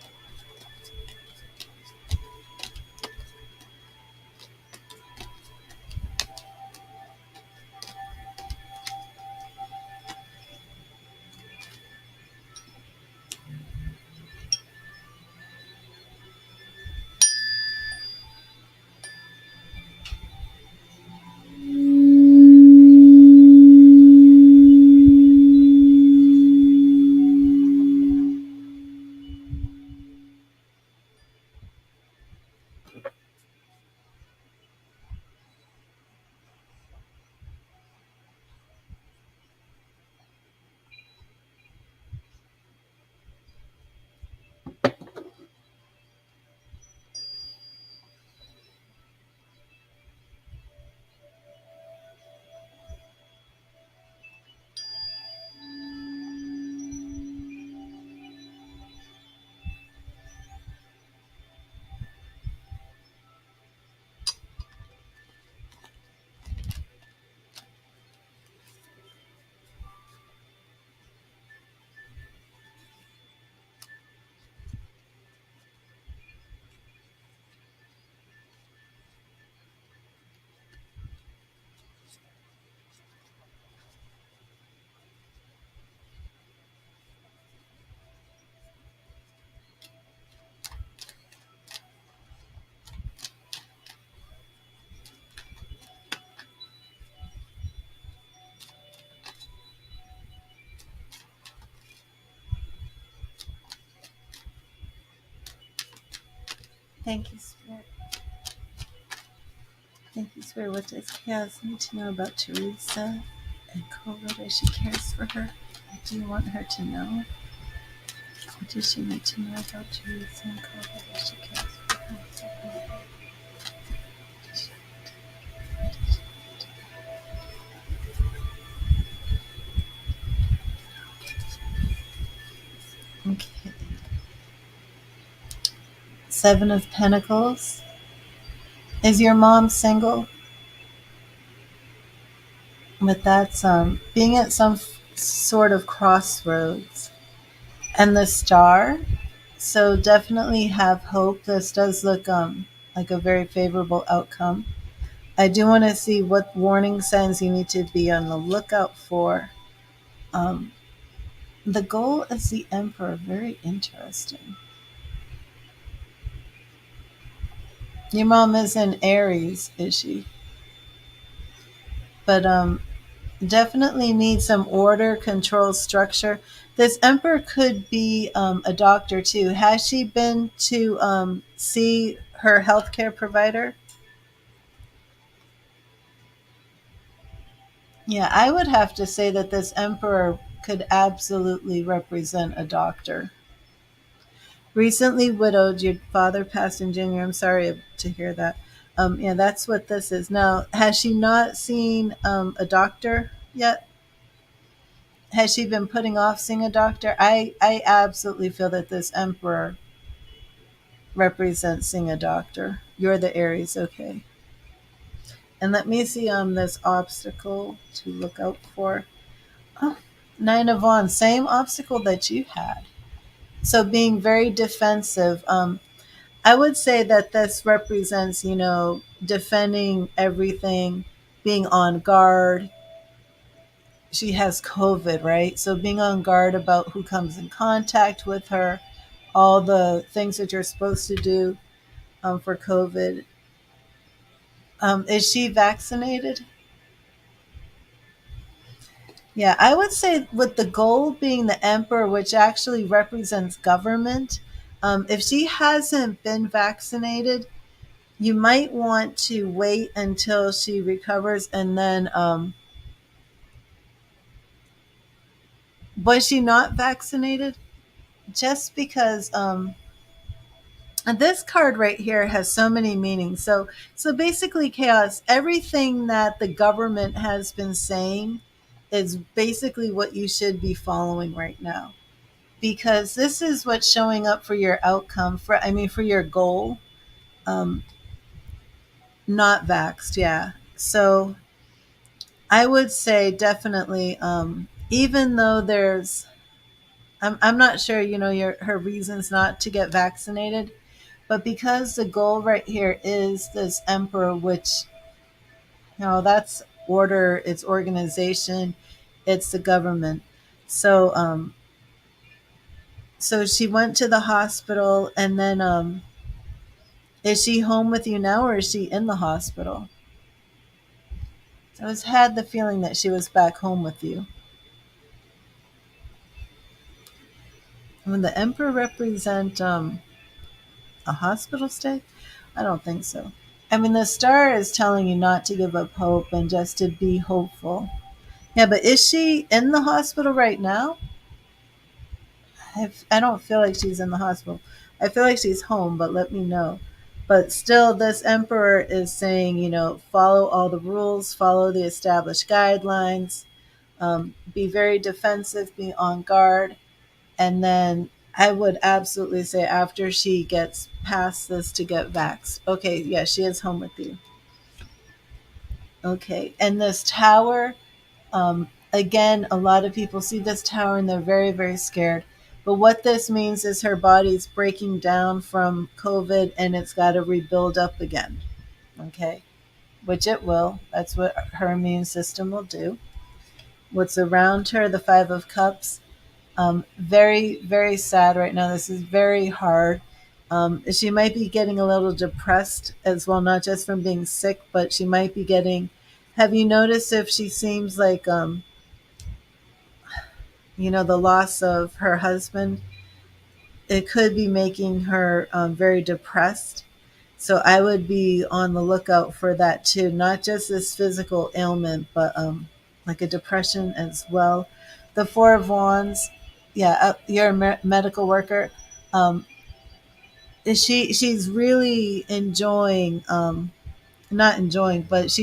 Thank you, Spirit. Thank you, Spirit. What does Chaos need to know about Teresa and COVID as she cares for her? What do you want her to know? What does she need to know about Teresa and COVID as she cares for her? Okay. Seven of Pentacles. Is your mom single? But that's being at some sort of crossroads. And the star. So definitely have hope. This does look like a very favorable outcome. I do want to see what warning signs you need to be on the lookout for. Um, the goal is the Emperor. Very interesting. Your mom is in Aries, is she? But definitely need some order, control, structure. This Emperor could be a doctor too. Has she been to see her healthcare provider? Yeah, I would have to say that this Emperor could absolutely represent a doctor. Recently widowed, your father passed in January. I'm sorry to hear that. Yeah, that's what this is. Now, has she not seen a doctor yet? Has she been putting off seeing a doctor? I absolutely feel that this Emperor represents seeing a doctor. You're the Aries, okay. And let me see this obstacle to look out for. Oh, Nine of Wands, same obstacle that you had. So being very defensive. I would say that this represents, defending everything, being on guard. She has COVID, right? So being on guard about who comes in contact with her, all the things that you're supposed to do for COVID. Is she vaccinated? Yeah, I would say with the goal being the emperor, which actually represents government, if she hasn't been vaccinated, you might want to wait until she recovers and then was she not vaccinated? Just because and this card right here has so many meanings. So basically chaos, everything that the government has been saying is basically what you should be following right now, because this is what's showing up for your outcome, for your goal. um Not vaxxed, yeah. So I would say definitely, even though I'm not sure, her reasons not to get vaccinated, but because the goal right here is this emperor, which, that's order, it's organization, it's the government. So, so she went to the hospital, and then, is she home with you now, or is she in the hospital? I was had the feeling that she was back home with you. Would the emperor represent a hospital stay? I don't think so. The star is telling you not to give up hope and just to be hopeful. Yeah, but is she in the hospital right now? I don't feel like she's in the hospital. I feel like she's home, but let me know. But still, this emperor is saying, follow all the rules, follow the established guidelines, be very defensive, be on guard. And then I would absolutely say after she gets past this to get vaxxed. Okay, yeah, she is home with you. Okay, and this tower, again, a lot of people see this tower and they're very, very scared. But what this means is her body's breaking down from COVID and it's got to rebuild up again. Okay, which it will. That's what her immune system will do. What's around her, the Five of Cups, very, very sad right now. This is very hard. She might be getting a little depressed as well, not just from being sick, but she might be getting. Have you noticed if she seems like, the loss of her husband? It could be making her very depressed. So I would be on the lookout for that too, not just this physical ailment, but like a depression as well. The Four of Wands, yeah, you're a medical worker. Um, she's really enjoying, not enjoying, but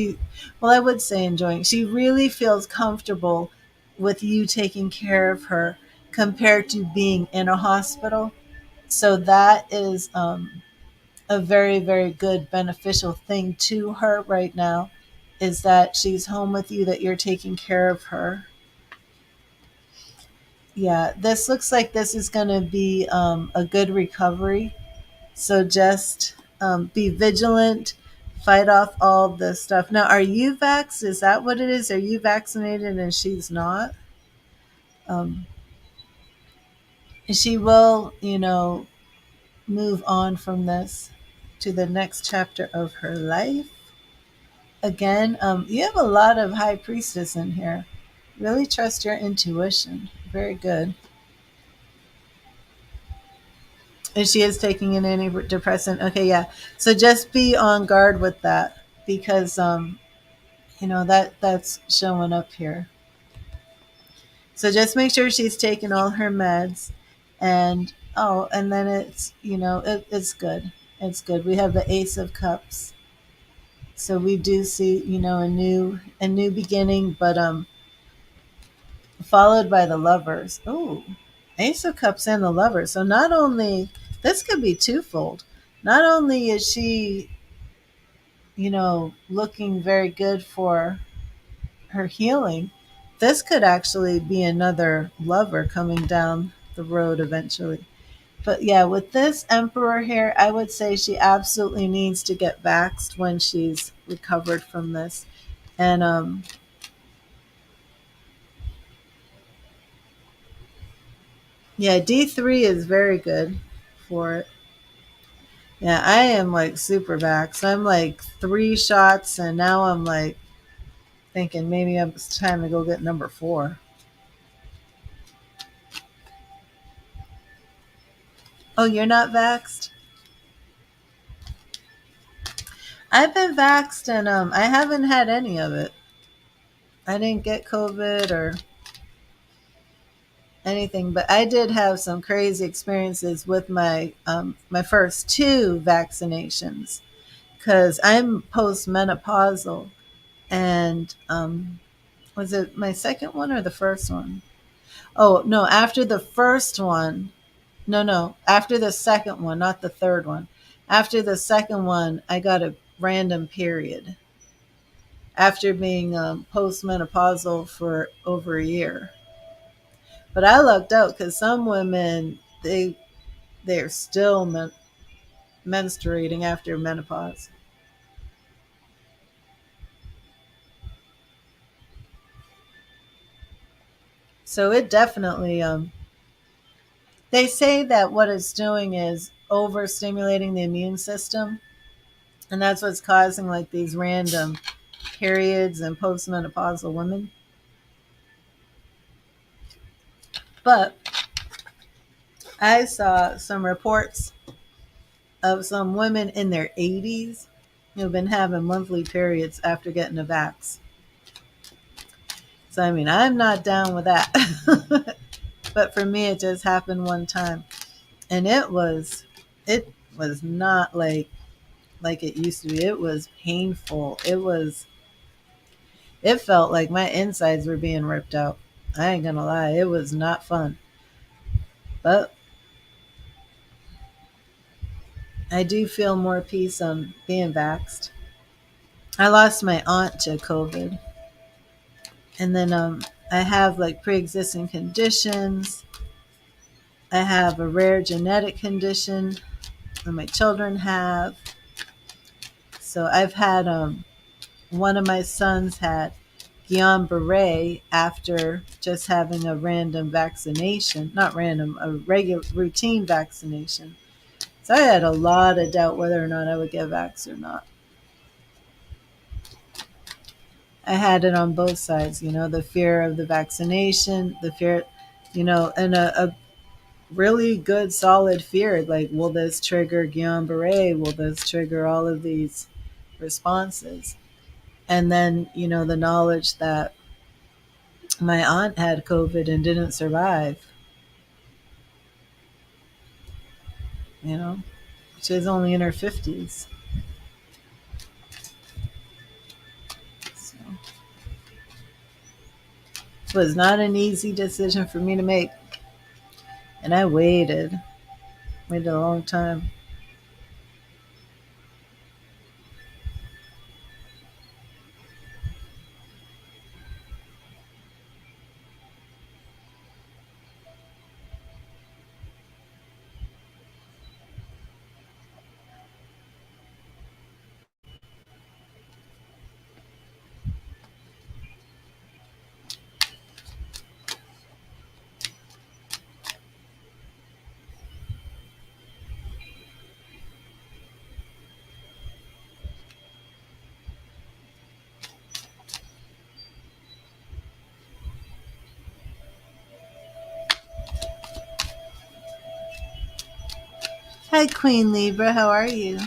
well, I would say enjoying. She really feels comfortable with you taking care of her compared to being in a hospital. So that is, a very, very good beneficial thing to her right now, is that she's home with you, that you're taking care of her. Yeah, this looks like this is going to be a good recovery. So just be vigilant, fight off all the stuff. Now, are you vaxxed? Is that what it is? Are you vaccinated and she's not? Um, she will, move on from this to the next chapter of her life. Again, you have a lot of high priestess in here. Really trust your intuition. Very good. And she is taking an antidepressant. Okay, yeah. So just be on guard with that, because that's showing up here. So just make sure she's taking all her meds, and and then it's it's good. It's good. We have the Ace of Cups, so we do see a new beginning, but followed by the Lovers. Oh, Ace of Cups and the Lovers. So not only, this could be twofold. Not only is she, looking very good for her healing, this could actually be another lover coming down the road eventually. But yeah, with this Emperor here, I would say she absolutely needs to get vaxxed when she's recovered from this. And yeah, D3 is very good for it. Yeah, I am like super vaxxed. I'm like 3 shots, and now I'm like thinking maybe it's time to go get number 4. Oh, you're not vaxxed? I've been vaxxed, and I haven't had any of it. I didn't get COVID or anything, but I did have some crazy experiences with my first 2 vaccinations, because I'm postmenopausal, and Was it my second one or the first one? Oh, no, after the first one. No, no, after the second one, not the third one. After the second one, I got a random period after being postmenopausal for over a year. But I lucked out because some women they're still menstruating after menopause. So it definitely they say that what it's doing is overstimulating the immune system, and that's what's causing like these random periods in postmenopausal women. But I saw some reports of some women in their 80s who've been having monthly periods after getting a vax. So I mean, I'm not down with that. But for me it just happened one time, and it was not like it used to be. It was painful. It felt like my insides were being ripped out. I ain't gonna lie, it was not fun. But I do feel more peace on being vaxxed. I lost my aunt to COVID, and then I have like pre-existing conditions. I have a rare genetic condition that my children have. So I've had one of my sons had Guillain-Barré after just having a random vaccination, not random, a regular routine vaccination. So I had a lot of doubt whether or not I would get vaxxed or not. I had it on both sides, the fear of the vaccination, the fear, and a really good solid fear, like, will this trigger Guillain-Barré? Will this trigger all of these responses? And then, the knowledge that my aunt had COVID and didn't survive, you know, she was only in her 50s. So it was not an easy decision for me to make. And I waited a long time. Hi, Queen Libra. How are you?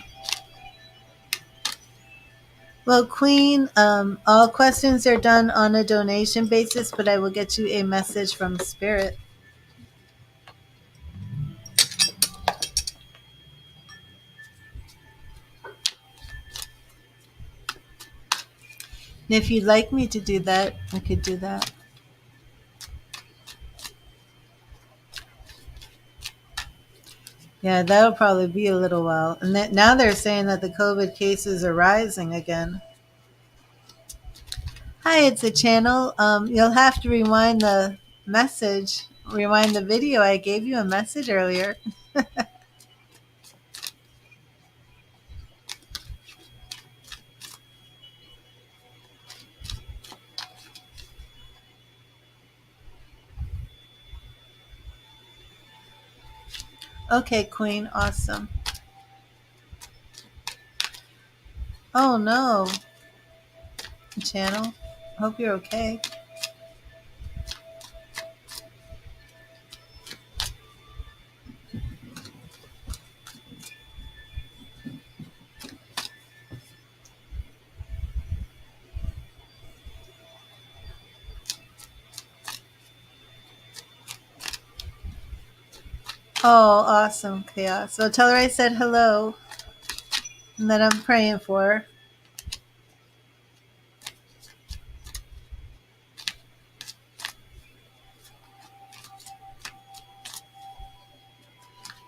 Well, Queen, all questions are done on a donation basis, but I will get you a message from Spirit. And if you'd like me to do that, I could do that. Yeah, that'll probably be a little while. And now they're saying that the COVID cases are rising again. Hi, it's a channel. You'll have to rewind the video. I gave you a message earlier. Okay, Queen, awesome. Oh no, channel. Hope you're okay. Oh, awesome, Chaos. So tell her I said hello and that I'm praying for her.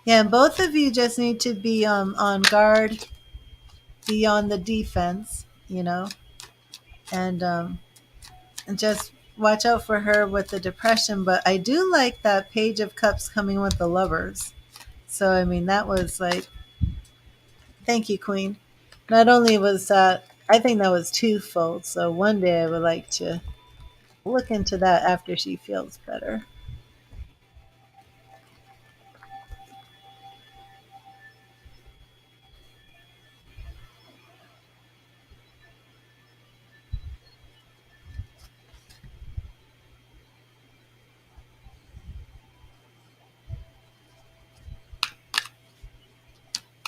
Yeah, and both of you just need to be on guard, be on the defense, and just watch out for her with the depression. But I do like that Page of Cups coming with the lovers. So, I mean, that was like, thank you, Queen. Not only was that, I think that was twofold. So, one day I would like to look into that after she feels better.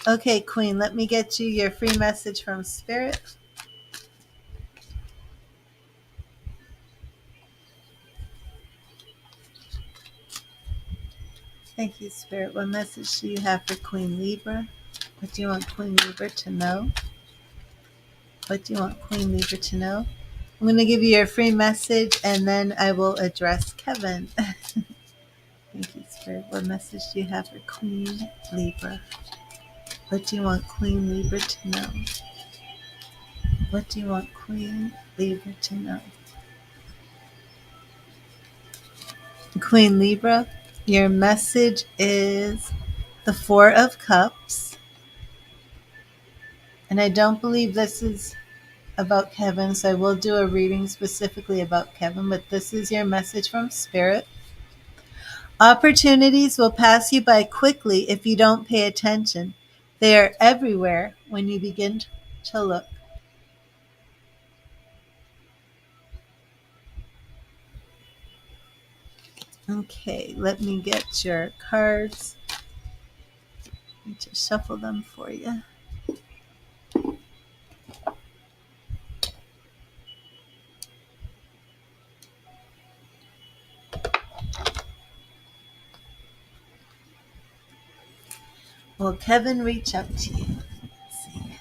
Okay, Queen, let me get you your free message from Spirit. Thank you, Spirit. What message do you have for Queen Libra? What do you want Queen Libra to know? What do you want Queen Libra to know? I'm going to give you your free message and then I will address Kevin. Thank you, Spirit. What message do you have for Queen Libra? What do you want Queen Libra to know? What do you want Queen Libra to know? Queen Libra, your message is the Four of Cups. And I don't believe this is about Kevin, so I will do a reading specifically about Kevin, but this is your message from Spirit. Opportunities will pass you by quickly if you don't pay attention. They are everywhere when you begin to look. Okay, let me get your cards. Let me just shuffle them for you. Will Kevin reach out to you? Let's see.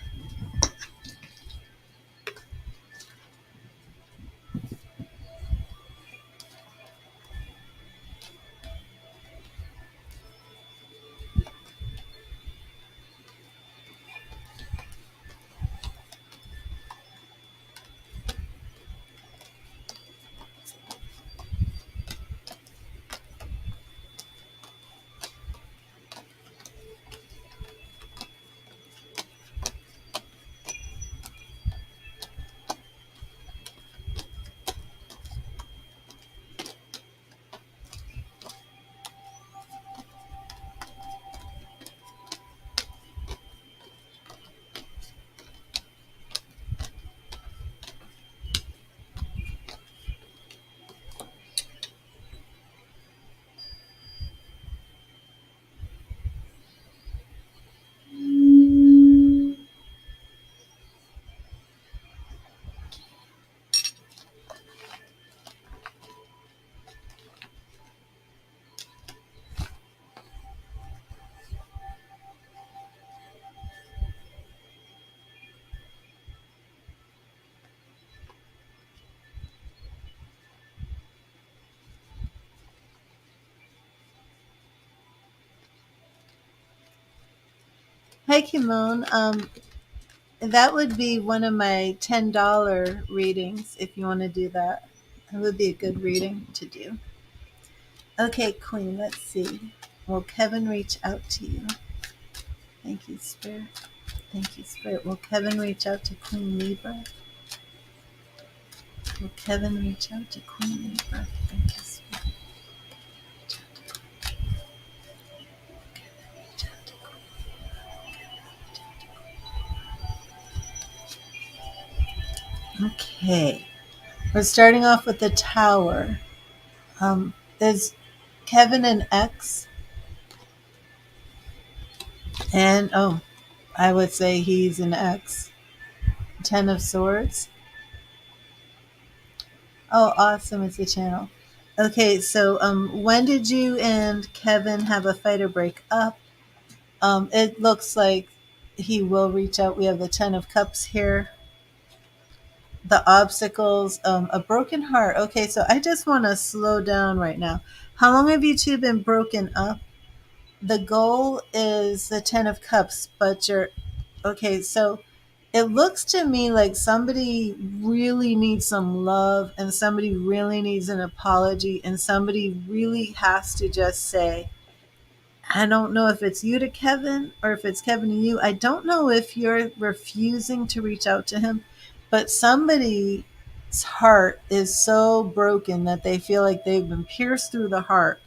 Hi, Kimon. That would be one of my $10 readings if you want to do that. That would be a good reading to do. Okay, Queen, let's see. Will Kevin reach out to you? Thank you, Spirit. Thank you, Spirit. Will Kevin reach out to Queen Libra? Will Kevin reach out to Queen Libra? Thank you, Spirit. Reach out to Queen. Okay. We're starting off with the Tower. There's Kevin and X, and I would say he's an X. Ten of Swords. Oh, awesome! It's a channel. Okay, so when did you and Kevin have a fight or break up? It looks like he will reach out. We have the Ten of Cups here. The obstacles, a broken heart. Okay, so I just want to slow down right now. How long have you two been broken up? the goal is the 10 of cups, but you're okay. So it looks to me like somebody really needs some love, and somebody really needs an apology, and somebody really has to just say, I don't know if it's you to Kevin or if it's Kevin to you. I don't know if you're refusing to reach out to him, but somebody's heart is so broken that they feel like they've been pierced through the heart,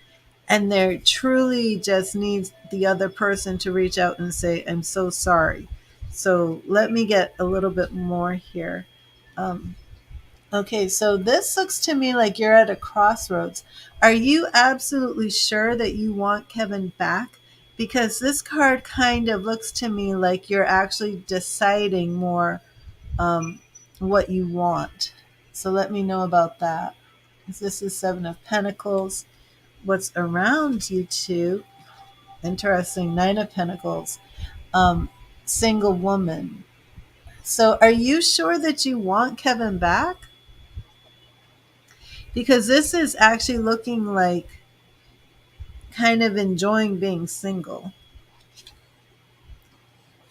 and they truly just needs the other person to reach out and say, I'm so sorry. So let me get a little bit more here. Um, Okay, so this looks to me like you're at a crossroads. Are you absolutely sure that you want Kevin back? Because this card kind of looks to me like you're actually deciding more um, what you want. So let me know about that. This is Seven of Pentacles. What's around you two? Interesting. Nine of Pentacles. Um, Single woman. So are you sure that you want Kevin back? Because this is actually looking like kind of enjoying being single.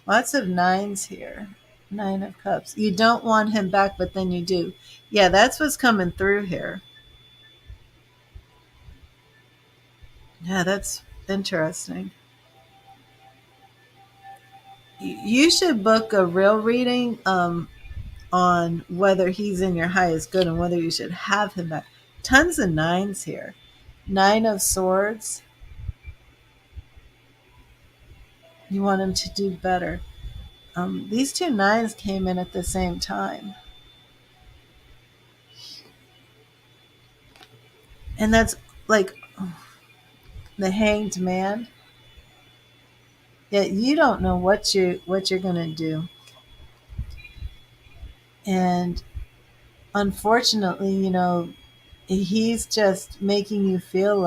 Lots of nines here. Nine of Cups. You don't want him back, but then you do. Yeah, that's what's coming through here. Yeah, that's interesting. You should book a real reading on whether he's in your highest good and whether you should have him back. Tons of nines here. Nine of Swords. You want him to do better. These two nines came in at the same time. And that's like the Hanged Man. Yet you don't know what you're gonna do. And unfortunately, he's just making you feel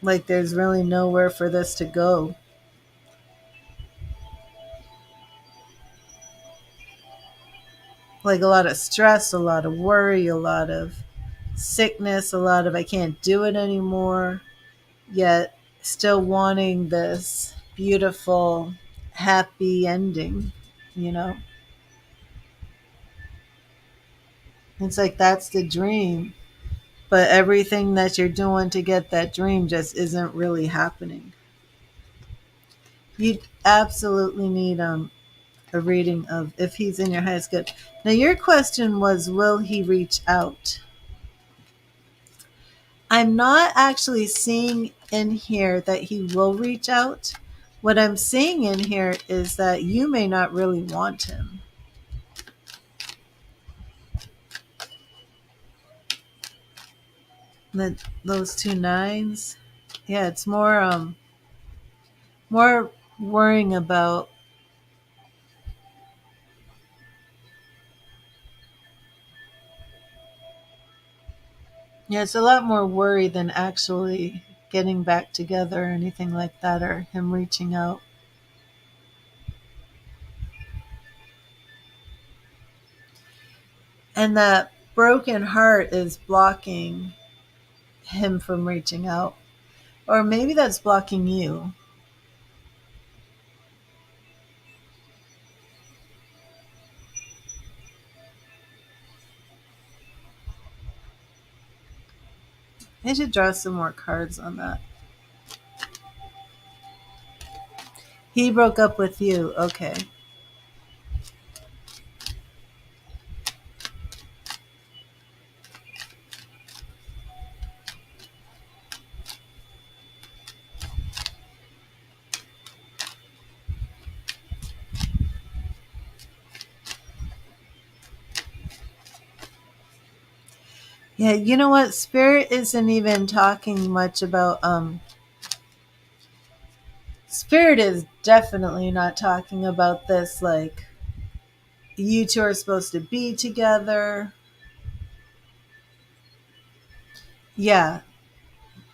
like there's really nowhere for this to go. Like a lot of stress, a lot of worry, a lot of sickness, a lot of I can't do it anymore. Yet still wanting this beautiful, happy ending, you know? It's like that's the dream, but everything that you're doing to get that dream just isn't really happening. You absolutely need a reading of if he's in your highest good. Now your question was, will he reach out? I'm not actually seeing in here that he will reach out. What I'm seeing in here is that you may not really want him. Those two nines, yeah, it's more worrying about. Yeah, it's a lot more worry than actually getting back together or anything like that, or him reaching out. And that broken heart is blocking him from reaching out. Or maybe that's blocking you. I should draw some more cards on that. He broke up with you. Okay. Yeah, you know what? Spirit isn't even talking much about Spirit is definitely not talking about this like you two are supposed to be together. Yeah,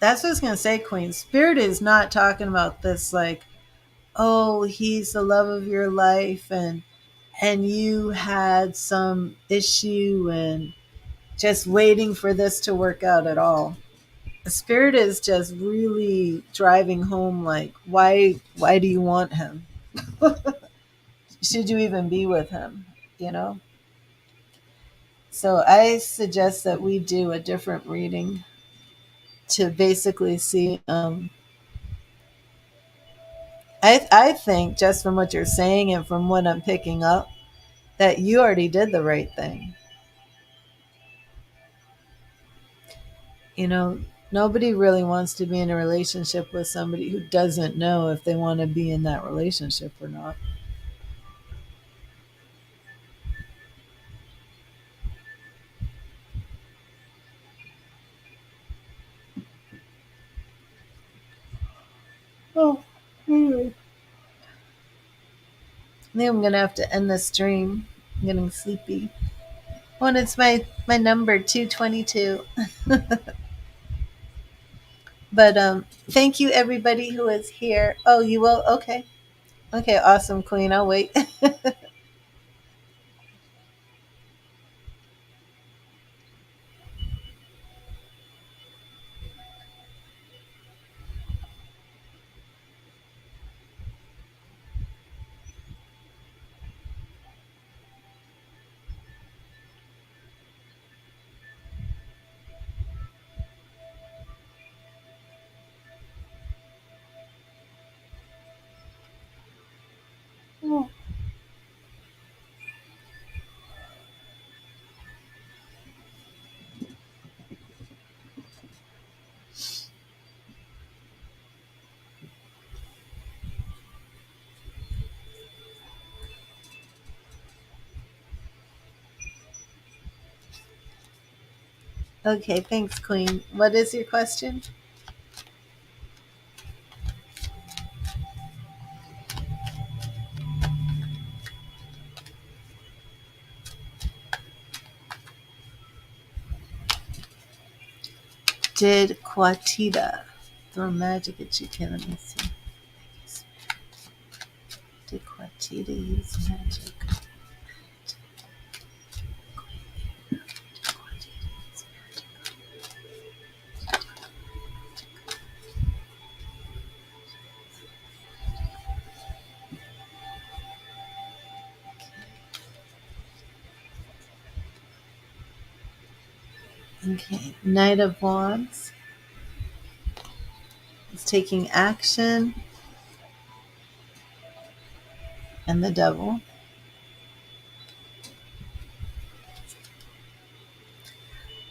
that's what I was gonna say, Queen. Spirit is not talking about this like, oh, he's the love of your life and you had some issue and just waiting for this to work out at all. Spirit is just really driving home, like, why do you want him? Should you even be with him? You know? So I suggest that we do a different reading to basically see. I think just from what you're saying and from what I'm picking up, that you already did the right thing. You know, nobody really wants to be in a relationship with somebody who doesn't know if they want to be in that relationship or not. Oh, hmm. I think I'm gonna have to end the stream. I'm getting sleepy. Oh, and it's my number 222. But thank you everybody who is here. Oh, you will? Okay. Okay, awesome, Queen. I'll wait. Okay, thanks, Queen. What is your question? Did Quatita throw magic at you? Okay, let me see. Did Quatita use magic? Okay, Knight of Wands is taking action, and the Devil.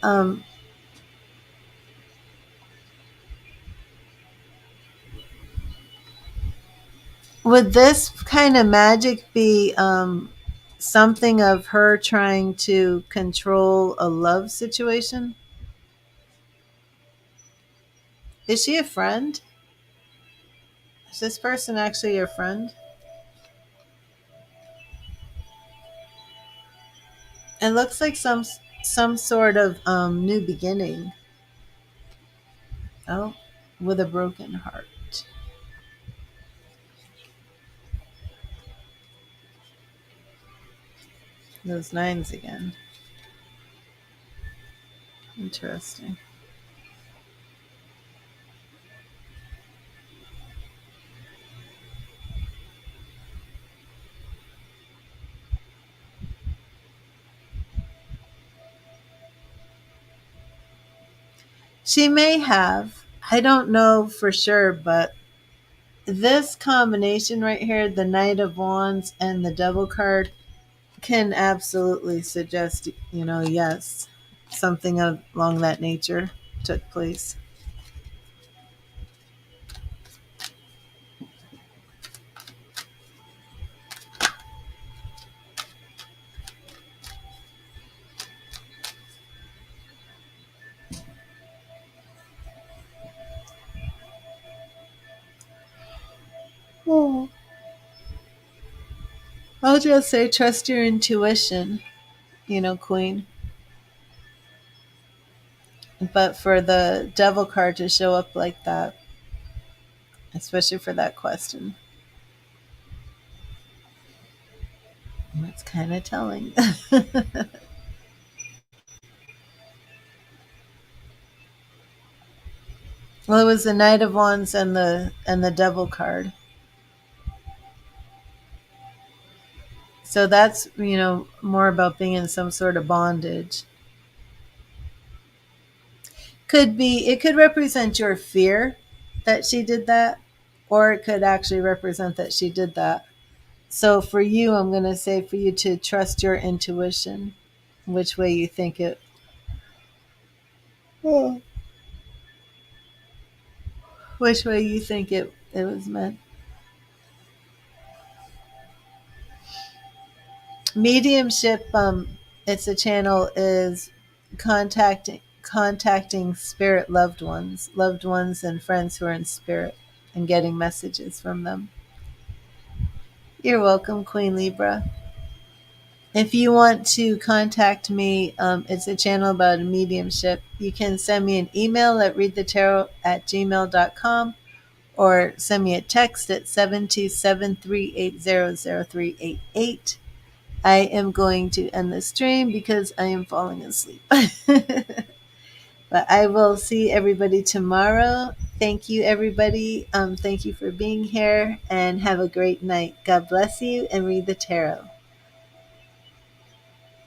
Um, would this kind of magic be something of her trying to control a love situation? Is she a friend? Is this person actually your friend? It looks like some sort of new beginning. Oh, with a broken heart. Those nines again. Interesting. She may have. I don't know for sure, but this combination right here, the Knight of Wands and the Devil card, can absolutely suggest, yes, something along that nature took place. Oh. I'll just say trust your intuition, Queen. But for the Devil card to show up like that, especially for that question, that's kind of telling. Well, it was the Knight of Wands and the Devil card. So that's, more about being in some sort of bondage. It could represent your fear that she did that, or it could actually represent that she did that. So for you, I'm going to say for you to trust your intuition, which way you think it, which way you think it was meant. Mediumship, it's a channel is contacting spirit loved ones and friends who are in spirit, and getting messages from them. You're welcome, Queen Libra. If you want to contact me, it's a channel about mediumship. You can send me an email at readthetarot@gmail.com, or send me a text at 727-380-0388. I am going to end the stream because I am falling asleep. But I will see everybody tomorrow. Thank you, everybody. Thank you for being here, and have a great night. God bless you, and read the tarot.